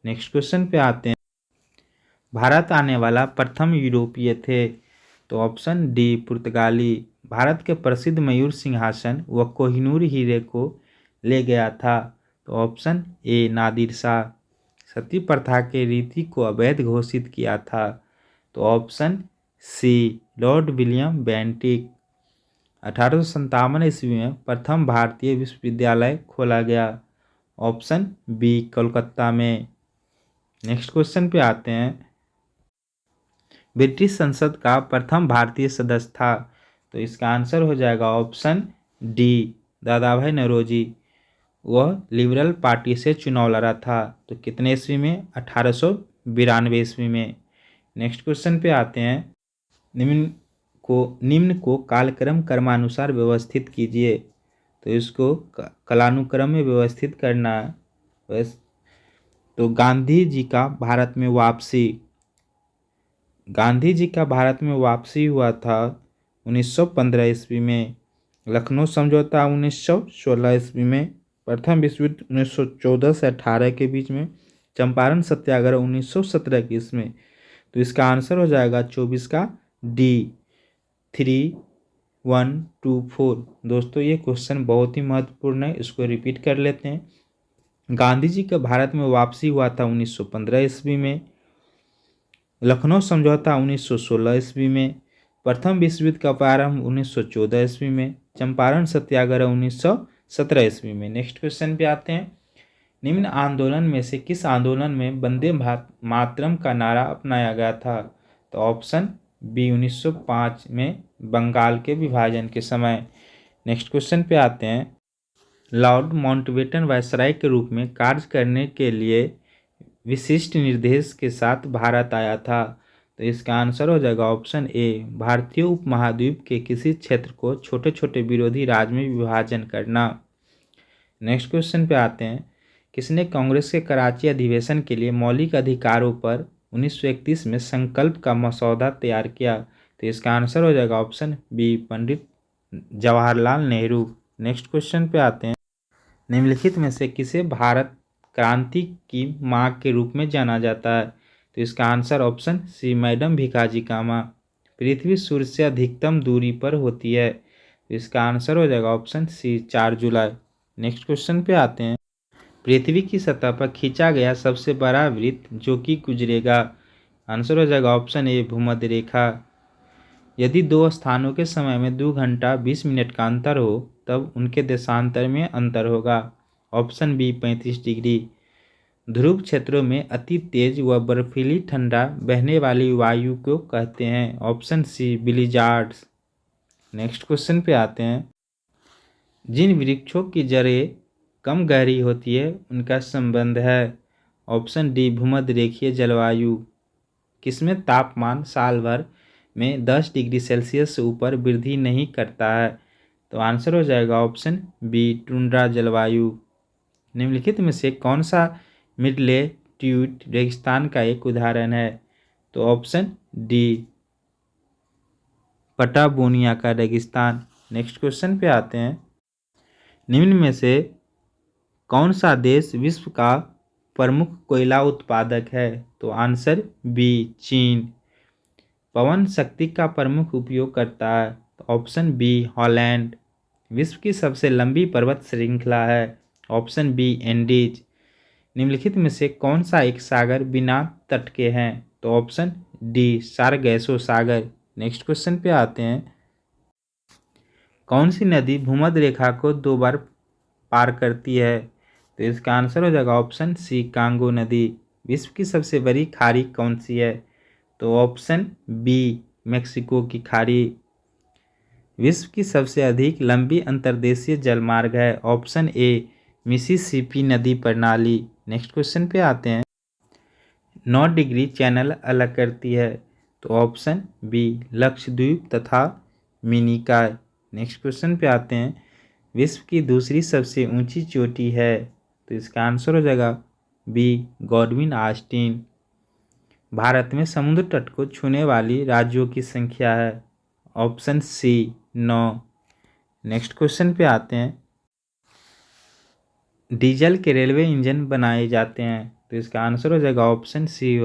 S1: Next question पे आते हैं। भारत आने वाला प्रथम यूरोपीय थे? तो ऑप्शन डी पुर्तगाली। भारत के प्रसिद्ध मयूर सिंहासन व कोहिनूर हीरे को ले गया था? तो ऑप्शन ए नादिर शाह। सती प्रथा के रीति को अवैध घोषित किया था? तो option C lord William Bentinck. 1857 ईस्वी में प्रथम भारतीय विश्वविद्यालय खोला गया? ऑप्शन बी कोलकाता में। नेक्स्ट क्वेश्चन पे आते हैं। ब्रिटिश संसद का प्रथम भारतीय सदस्य था? तो इसका आंसर हो जाएगा ऑप्शन डी दादा भाई नौरोजी। वह लिबरल पार्टी से चुनाव लड़ा था। तो कितने ईस्वी में? 1892 ईस्वी में। नेक्स्ट क्वेश्चन पे आते हैं। निम्न को कालक्रम क्रमानुसार व्यवस्थित कीजिए। तो इसको कालानुक्रम में व्यवस्थित करना है। तो गांधी जी का भारत में वापसी हुआ था 1915 ईस्वी में। लखनऊ समझौता 1916 ईस्वी में। प्रथम विश्व युद्ध 1914 से 18 के बीच में। चंपारण सत्याग्रह 1917 की इसमें। तो इसका आंसर हो जाएगा 24 का डी 3124। दोस्तों ये क्वेश्चन बहुत ही महत्वपूर्ण है, इसको रिपीट कर लेते हैं। गांधी जी का भारत में वापसी हुआ था 1915 ईस्वी में। लखनऊ समझौता 1916 ईस्वी में। प्रथम विश्व युद्ध का प्रारंभ 1914 ईस्वी में। चंपारण सत्याग्रह 1917 ईस्वी में। नेक्स्ट क्वेश्चन पे आते हैं। निम्न आंदोलन में से किस आंदोलन में वंदे मातरम का नारा अपनाया गया था? तो ऑप्शन बी 1905 में बंगाल के विभाजन के समय। नेक्स्ट क्वेश्चन पे आते हैं। लॉर्ड माउंटबेटन वायसराय के रूप में कार्य करने के लिए विशिष्ट निर्देश के साथ भारत आया था? तो इसका आंसर हो जाएगा ऑप्शन ए भारतीय उपमहाद्वीप के किसी क्षेत्र को छोटे छोटे विरोधी राज्य में विभाजन करना। नेक्स्ट क्वेश्चन पे आते हैं। किसने कांग्रेस के कराची अधिवेशन के लिए मौलिक अधिकारों पर 1931 में संकल्प का मसौदा तैयार किया? तो इसका आंसर हो जाएगा option B Pandit Jawaharlal Nehru. Next question पे आते हैं। निम्नलिखित में से किसे भारत क्रांति की मां के रूप में जाना जाता है? तो इसका answer option C madam Bhikaji Cama. पृथ्वी सूर्य से अधिकतम दूरी पर होती है? तो इसका आंसर हो जाएगा ऑप्शन सी 4 जुलाई। नेक्स्ट क्वेश्चन पे आते हैं। पृथ्वी की सतह पर खींचा गया सबसे बड़ा वृत्त जो कि गुजरेगा? आंसर हो जाएगा ऑप्शन ए भूमध्य रेखा। यदि दो स्थानों के समय में 2 घंटा 20 मिनट का अंतर हो तब उनके देशांतर में अंतर होगा? Option B 35 degree. ध्रुव क्षेत्रों में अति तेज व बर्फीली ठंडा बहने वाली वायु को कहते हैं? Option C blizzards. Next question पे आते हैं। जिन वृक्षों की जड़ें कम गहरी होती है उनका संबंध है? ऑप्शन डी भूमध्य रेखीय जलवायु। किसमें तापमान साल भर में 10 डिग्री सेल्सियस से ऊपर वृद्धि नहीं करता है? तो आंसर हो जाएगा ऑप्शन बी टुंड्रा जलवायु। निम्नलिखित में से कौन सा मिडलेट्यूड रेगिस्तान का एक उदाहरण है? तो ऑप्शन डी पटागोनिया का रेगिस्तान। नेक्स्ट क्वेश्चन पे आते हैं। निम्न में से कौन सा देश विश्व का प्रमुख कोयला उत्पादक है? तो आंसर बी चीन। पवन शक्ति का प्रमुख उपयोग करता है? तो ऑप्शन बी हॉलैंड। विश्व की सबसे लंबी पर्वत श्रृंखला है? Option B Andes. निम्नलिखित में से कौन सा एक सागर बिना तट के हैं? तो ऑप्शन डी सारगैसो सागर। नेक्स्ट क्वेश्चन पे आते हैं। कौन सी नदी भूमध्य रेखा को 2 बार पार करती है? तो इसका आंसर हो जाएगा ऑप्शन सी कांगो नदी। विश्व की सबसे बड़ी खाड़ी कौन सी है? तो ऑप्शन बी मेक्सिको की खाड़ी। विश्व की सबसे अधिक लंबी अंतर्देशीय जलमार्ग है? ऑप्शन ए मिसिसिपी नदी प्रणाली। नेक्स्ट क्वेश्चन पे आते हैं। 9 डिग्री चैनल अलग करती है? तो ऑप्शन बी लक्षद्वीप तथा मिनिकॉय। नेक्स्ट क्वेश्चन पे आते हैं। विश्व की दूसरी सबसे ऊंची चोटी है? तो इसका आंसर हो जाएगा बी गॉडविन ऑस्टिन। भारत में समुद्र तट को छूने वाली राज्यों की संख्या है? ऑप्शन सी 9। नेक्स्ट क्वेश्चन पे आते हैं। डीजल के रेलवे इंजन बनाए जाते हैं? तो इसका आंसर हो जाएगा ऑप्शन सी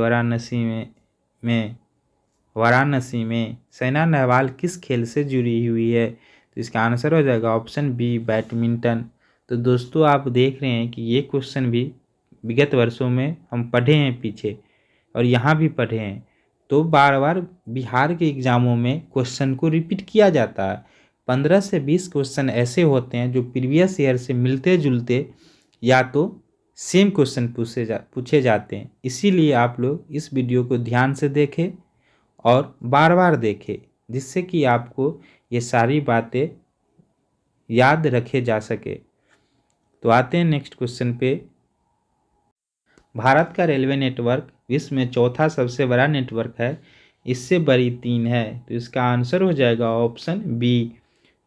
S1: वाराणसी में। साइना नेहवाल किस खेल से जुड़ी हुई है? तो इसका आंसर हो जाएगा ऑप्शन बी बैडमिंटन। तो दोस्तों आप देख रहे हैं कि ये क्वेश्चन भी विगत वर्षों में हम पढ़े हैं पीछे, और यहाँ भी पढ़े हैं। तो बार बार बिहार के एग्जामों में क्वेश्चन को रिपीट किया जाता है। 15 से 20 क्वेश्चन ऐसे होते हैं जो प्रीवियस ईयर से मिलते जुलते या तो सेम क्वेश्चन पूछे जाते हैं। इसीलिए आप लोग इस वीडियो को ध्यान से देखें और बार बार देखें, जिससे कि आपको ये सारी बातें याद रखे जा सके। तो आते हैं नेक्स्ट क्वेश्चन पे। भारत का रेलवे नेटवर्क विश्व में चौथा सबसे बड़ा नेटवर्क है, इससे बड़ी 3 है? तो इसका आंसर हो जाएगा ऑप्शन बी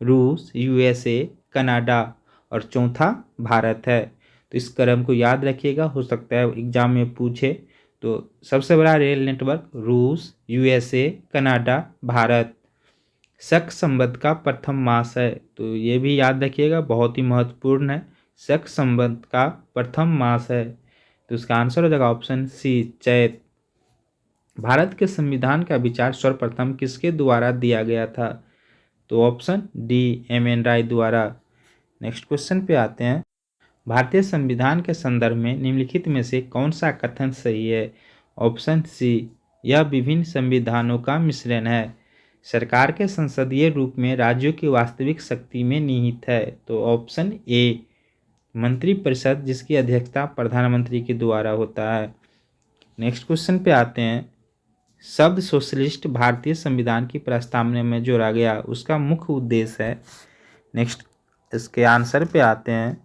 S1: रूस, यूएसए, कनाडा, और चौथा भारत है। तो इस क्रम को याद रखिएगा, हो सकता है एग्जाम में पूछे। तो सबसे बड़ा रेल नेटवर्क रूस, यूएसए, कनाडा, भारत। शक संवत का प्रथम मास है? तो ये भी याद रखिएगा, बहुत ही महत्वपूर्ण है। शक संवत का प्रथम मास है, तो इसका आंसर हो जाएगा ऑप्शन सी चैत। भारत के संविधान का विचार सर्वप्रथम किसके द्वारा दिया गया था? तो ऑप्शन डी एम.एन. राय द्वारा। नेक्स्ट क्वेश्चन पे आते हैं। भारतीय संविधान के संदर्भ में निम्नलिखित में से कौन सा कथन सही है? ऑप्शन सी यह विभिन्न संविधानों का मिश्रण है। सरकार के संसदीय रूप में राज्यों की वास्तविक शक्ति में निहित है? तो ऑप्शन ए मंत्रिपरिषद, जिसकी अध्यक्षता प्रधानमंत्री के द्वारा होता है। नेक्स्ट क्वेश्चन पे आते हैं। शब्द सोशलिस्ट भारतीय संविधान की प्रस्तावना में जोड़ा गया, उसका मुख्य उद्देश्य है? नेक्स्ट इसके आंसर पे आते हैं।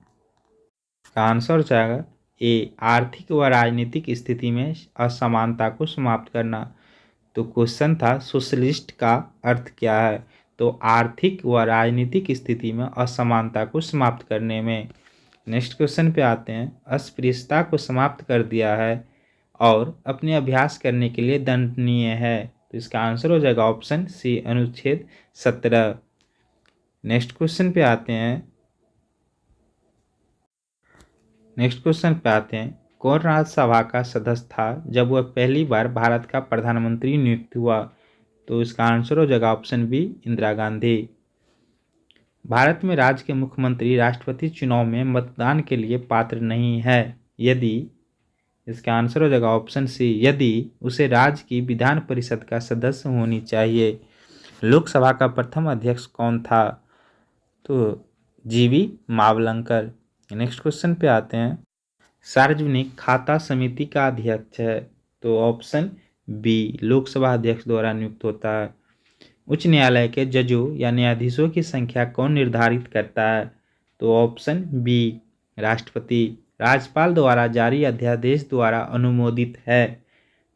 S1: आंसर हो जाएगा ए आर्थिक व राजनीतिक स्थिति में असमानता को समाप्त करना। तो क्वेश्चन था सोशलिस्ट का अर्थ क्या है? तो आर्थिक व राजनीतिक स्थिति में असमानता को समाप्त करने में। नेक्स्ट क्वेश्चन पे आते हैं। अस्पृश्यता को समाप्त कर दिया है और अपने अभ्यास करने के लिए दंडनीय है? तो इसका आंसर हो जाएगा ऑप्शन सी अनुच्छेद 17। नेक्स्ट क्वेश्चन पे आते हैं। कौन राज्यसभा का सदस्य था जब वह पहली बार भारत का प्रधानमंत्री नियुक्त हुआ? तो इसका आंसर हो जाएगा ऑप्शन बी इंदिरा गांधी। भारत में राज्य के मुख्यमंत्री राष्ट्रपति चुनाव में मतदान के लिए पात्र नहीं है यदि? इसका आंसर हो जाएगा ऑप्शन सी यदि उसे राज्य की विधान परिषद का सदस्य होनी चाहिए। लोकसभा का प्रथम अध्यक्ष कौन था? तो जीवी मावलंकर। नेक्स्ट क्वेश्चन पे आते हैं। सार्वजनिक खाता समिति का अध्यक्ष है? तो ऑप्शन बी लोकसभा अध्यक्ष द्वारा नियुक्त होता है। उच्च न्यायालय के जजों या न्यायाधीशों की संख्या कौन निर्धारित करता है? तो ऑप्शन बी राष्ट्रपति। राज्यपाल द्वारा जारी अध्यादेश द्वारा अनुमोदित है?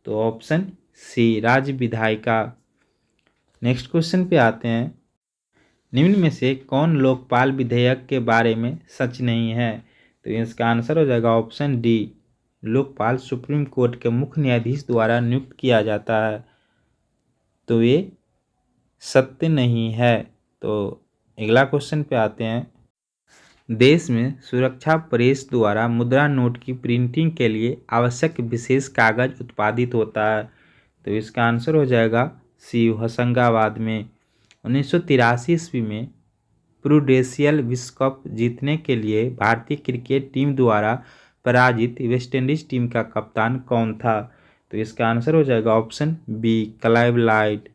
S1: तो ऑप्शन सी राज्य विधायिका। नेक्स्ट क्वेश्चन पे आते हैं। निम्न में से कौन लोकपाल विधेयक के बारे में सच नहीं है? तो इसका आंसर हो जाएगा option D Lokpal supreme court के मुख्य न्यायाधीश द्वारा नियुक्त किया जाता है, तो ये सत्य नहीं है। तो अगला क्वेश्चन पे आते हैं। देश में सुरक्षा प्रेस द्वारा मुद्रा नोट की प्रिंटिंग के लिए आवश्यक विशेष कागज उत्पादित होता है? तो इसका आंसर हो जाएगा सी होशंगाबाद में। 1983 ईस्वी में प्रूडेंशियल विश्व कप जीतने के लिए भारतीय क्रिकेट टीम द्वारा पराजित वेस्टइंडीज टीम का कप्तान कौन था? तो इसका आंसर हो जाएगा ऑप्शन बी क्लाइव लाइट।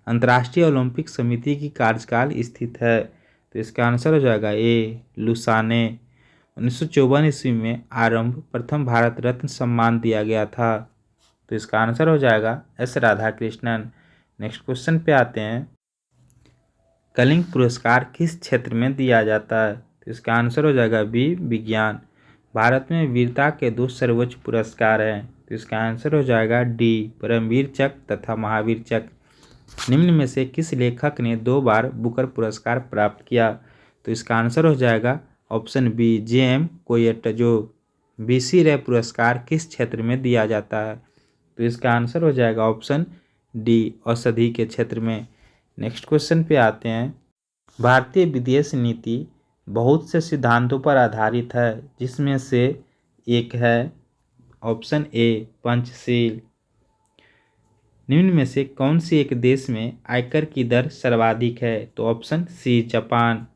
S1: अंतर्राष्ट्रीय ओलंपिक समिति की कार्यकाल स्थित है? तो इसका आंसर हो जाएगा ए लुसाने। 1954 ईस्वी में आरंभ प्रथम भारत रत्न सम्मान दिया गया था। तो इसका आंसर हो जाएगा एस राधाकृष्णन। नेक्स्ट क्वेश्चन पे आते हैं, कलिंग पुरस्कार किस क्षेत्र में दिया जाता है? तो इसका आंसर हो जाएगा बी विज्ञान। भारत में वीरता के 2 सर्वोच्च पुरस्कार हैं। तो इसका आंसर हो जाएगा डी परमवीर चक्र तथा महावीर चक्र। निम्न में से किस लेखक ने 2 बार बुकर पुरस्कार प्राप्त किया? तो इसका आंसर हो जाएगा option B J M. Coetzee. B C. Roy पुरस्कार किस क्षेत्र में दिया जाता है? तो इसका आंसर हो जाएगा ऑप्शन डी औषधि के क्षेत्र में। नेक्स्ट क्वेश्चन पे आते हैं, भारतीय विदेश नीति बहुत से सिद्धांतों पर आधारित है, जिसमें से एक है ऑप्शन ए पंचशील। निम्न में से कौन सी एक देश में आयकर की दर सर्वाधिक है? तो option C Japan.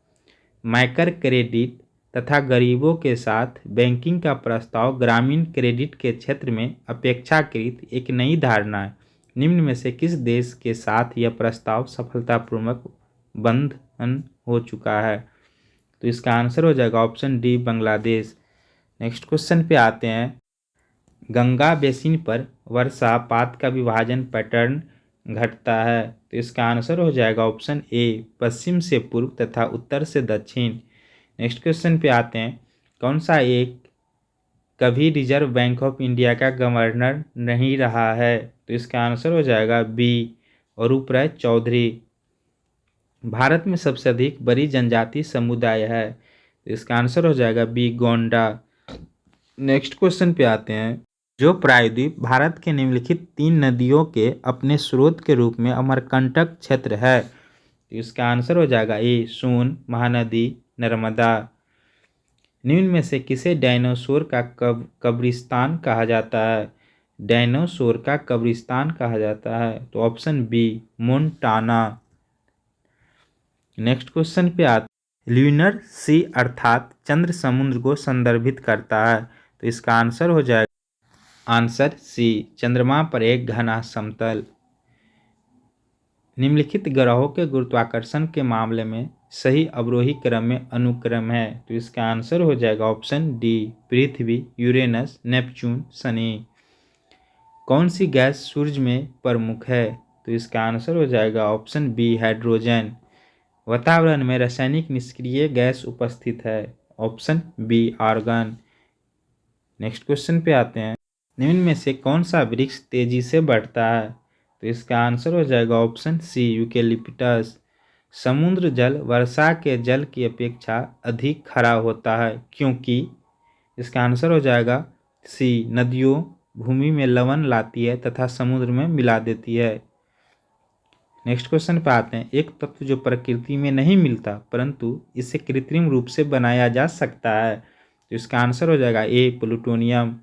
S1: Micro credit तथा गरीबों के साथ बैंकिंग का प्रस्ताव ग्रामीण क्रेडिट के क्षेत्र में अपेक्षाकृत एक नई धारणा है। निम्न में से किस देश के साथ यह प्रस्ताव सफलतापूर्वक बंधन हो चुका है? तो इसका आंसर हो जाएगा option D Bangladesh. Next question पे आते हैं, गंगा बेसिन पर वर्षापात का विभाजन पैटर्न घटता है। तो इसका आंसर हो जाएगा ऑप्शन ए पश्चिम से पूर्व तथा उत्तर से दक्षिण। नेक्स्ट क्वेश्चन पे आते हैं, कौन सा एक कभी रिजर्व बैंक ऑफ इंडिया का गवर्नर नहीं रहा है? तो इसका आंसर हो जाएगा बी अरूप राय चौधरी। भारत में सबसे अधिक बड़ी जनजाति समुदाय है? तो इसका आंसर हो जाएगा बी गोंडा। नेक्स्ट क्वेश्चन पे आते हैं, जो प्रायद्वीप भारत के निम्नलिखित 3 नदियों के अपने स्रोत के रूप में अमरकंटक क्षेत्र है? तो इसका आंसर हो जाएगा ए सोन, महानदी, नर्मदा। निम्न में से किसे डायनासोर का कब्रिस्तान कहा जाता है? डायनासोर का कब्रिस्तान कहा जाता है? तो option B Montana. Next question पे आते, ल्यूनर सी अर्थात चंद्र समुद्र को संदर्भित करता है? तो इसका आंसर हो जाएगा आंसर सी चंद्रमा पर एक घना समतल। निम्नलिखित ग्रहों के गुरुत्वाकर्षण के मामले में सही अवरोही क्रम में अनुक्रम है? तो इसका आंसर हो जाएगा ऑप्शन डी पृथ्वी, यूरेनस, नेपच्यून, शनि। कौन सी गैस सूर्य में प्रमुख है? तो इसका आंसर हो जाएगा ऑप्शन बी हाइड्रोजन। वातावरण में रासायनिक निष्क्रिय गैस उपस्थित है? Option B argon. Next question पे आते हैं, निम्न में से कौन सा वृक्ष तेजी से बढ़ता है? तो इसका आंसर हो जाएगा ऑप्शन सी यूकेलिप्टस। समुद्र जल वर्षा के जल की अपेक्षा अधिक खरा होता है क्योंकि? इसका आंसर हो जाएगा सी नदियों भूमि में लवण लाती है तथा समुद्र में मिला देती है। नेक्स्ट क्वेश्चन पे आते हैं, एक तत्व जो प्रकृति में नहीं मिलता परंतु इसे कृत्रिम रूप से बनाया जा सकता है? तो इसका आंसर हो जाएगा ए प्लूटोनियम।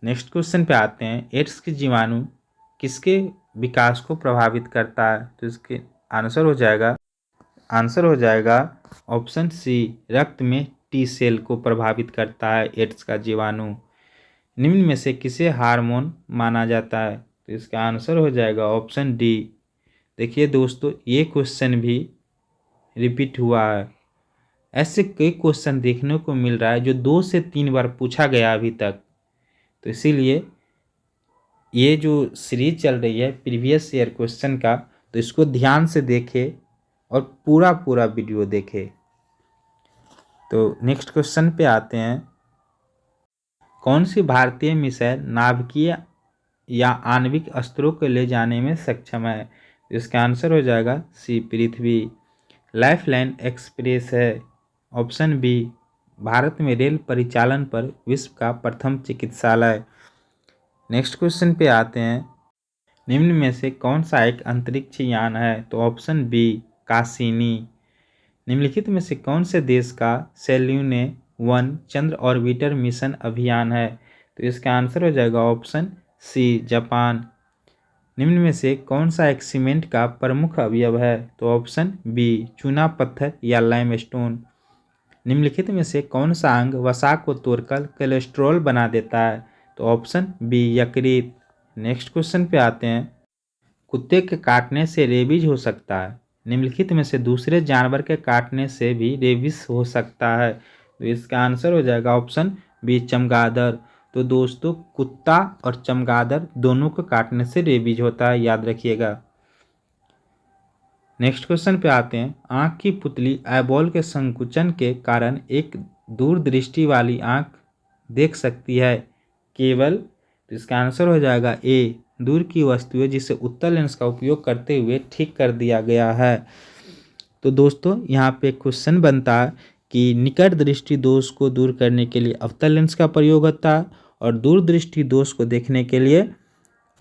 S1: नेक्स्ट क्वेश्चन पे आते हैं, एड्स के जीवाणु किसके विकास को प्रभावित करता है? तो इसके आंसर हो जाएगा ऑप्शन सी रक्त में टी सेल को प्रभावित करता है एड्स का जीवाणु। निम्न में से किसे हार्मोन माना जाता है? तो इसका आंसर हो जाएगा ऑप्शन डी। देखिए दोस्तों, ये क्वेश्चन भी रिपीट हुआ है। ऐसे कई क्वेश्चन देखने को मिल रहा है जो 2 से 3 बार पूछा गया अभी तक। तो इसीलिए ये जो सीरीज चल रही है प्रीवियस ईयर क्वेश्चन का, तो इसको ध्यान से देखें और पूरा वीडियो देखें। तो नेक्स्ट क्वेश्चन पे आते हैं, कौन सी भारतीय मिसाइल नाभिकीय या आणविक अस्त्रों को ले जाने में सक्षम है? तो इसका आंसर हो जाएगा सी पृथ्वी। लाइफलाइन एक्सप्रेस है? ऑप्शन बी भारत में रेल परिचालन पर विश्व का प्रथम चिकित्सालय। नेक्स्ट क्वेश्चन पे आते हैं, निम्न में से कौन सा एक अंतरिक्ष यान है? तो ऑप्शन बी कासिनी। निम्नलिखित में से कौन से देश का सेल्यूने 1 चंद्र ऑर्बिटर मिशन अभियान है? तो इसका आंसर हो जाएगा ऑप्शन सी जापान। निम्न में से कौन सा एक सीमेंट का प्रमुख अवयव है? तो ऑप्शन बी चूना पत्थर या लाइमस्टोन। निम्नलिखित में से कौन सा अंग वसा को तोड़कर कोलेस्ट्रॉल बना देता है? तो ऑप्शन बी यकृत। नेक्स्ट क्वेश्चन पे आते हैं। कुत्ते के काटने से रेबीज हो सकता है, निम्नलिखित में से दूसरे जानवर के काटने से भी रेबीज हो सकता है? तो इसका आंसर हो जाएगा ऑप्शन बी चमगादड़। तो दोस्तों कुत्ता और चमगादड़ दोनों को काटने से रेबीज होता है, याद रखिएगा। नेक्स्ट क्वेश्चन पे आते हैं। आँख की पुतली आईबॉल के संकुचन के कारण एक दूरदृष्टि वाली आँख देख सकती है केवल? तो इसका आंसर हो जाएगा ए दूर की वस्तुएं जिसे उत्तल लेंस का उपयोग करते हुए ठीक कर दिया गया है। तो दोस्तों यहाँ पे क्वेश्चन बनता है कि निकट दृष्टि दोष को दूर करने के लिए अवतल लेंस का प्रयोग होता है और दूरदृष्टि दोष को देखने के लिए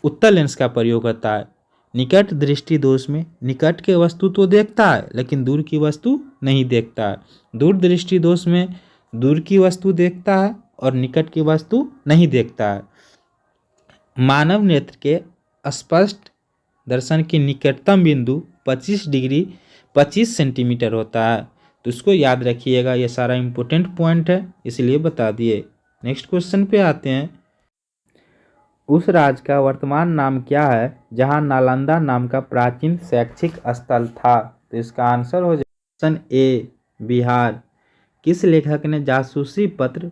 S1: उत्तल लेंस का प्रयोग होता है। निकट दृष्टि दोष में निकट के वस्तु तो देखता है लेकिन दूर की वस्तु नहीं देखता है। दूर दृष्टि दोष में दूर की वस्तु देखता है और निकट की वस्तु नहीं देखता है। मानव नेत्र के स्पष्ट दर्शन की निकटतम बिंदु 25 सेंटीमीटर होता है। तो इसको याद रखिएगा, ये सारा इंपॉर्टेंट पॉइंट है इसलिए बता दिए। नेक्स्ट क्वेश्चन पे आते हैं। उस राज्य का वर्तमान नाम क्या है जहां नालंदा नाम का प्राचीन शैक्षिक स्थल था? तो इसका आंसर हो जाएगा ऑप्शन ए बिहार। किस लेखक ने जासूसी पत्र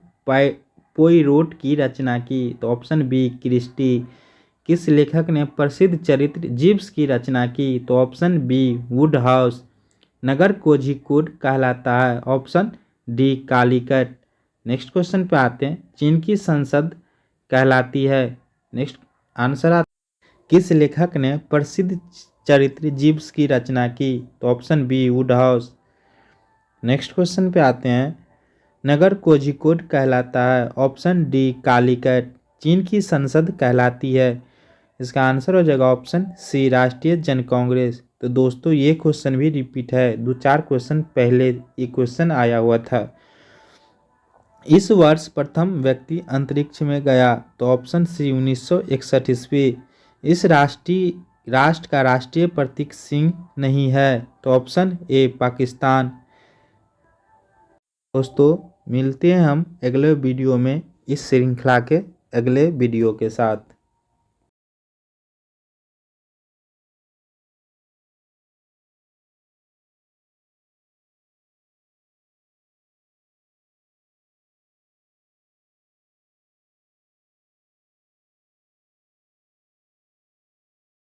S1: पोइरोट की रचना की? तो ऑप्शन बी क्रिस्टी। किस लेखक ने प्रसिद्ध चरित्र जिब्स की रचना की? तो ऑप्शन बी वुडहाउस। नगर कोझिकोड कहलाता है? Option D Calicut. Next question पे आते हैं। चीन की संसद कहलाती है? नेक्स्ट आंसर आता किस लेखक ने प्रसिद्ध चरित्र जिब्स की रचना की? तो option B Wodehouse. Next question पे आते हैं। नगर कोझिकोड कहलाता है? Option D Calicut. चीन की संसद कहलाती है? इसका आंसर हो जाएगा ऑप्शन सी राष्ट्रीय जन कांग्रेस। तो दोस्तों ये क्वेश्चन भी रिपीट है, 2-4 क्वेश्चन पहले ये क्वेश्चन आया हुआ था। इस वर्ष प्रथम व्यक्ति अंतरिक्ष में गया? तो ऑप्शन सी 1961 ईस्वी। इस राष्ट्र का राष्ट्रीय प्रतीक सिंह नहीं है? तो ऑप्शन ए पाकिस्तान। दोस्तों मिलते हैं हम अगले वीडियो में इस श्रृंखला के अगले वीडियो के साथ।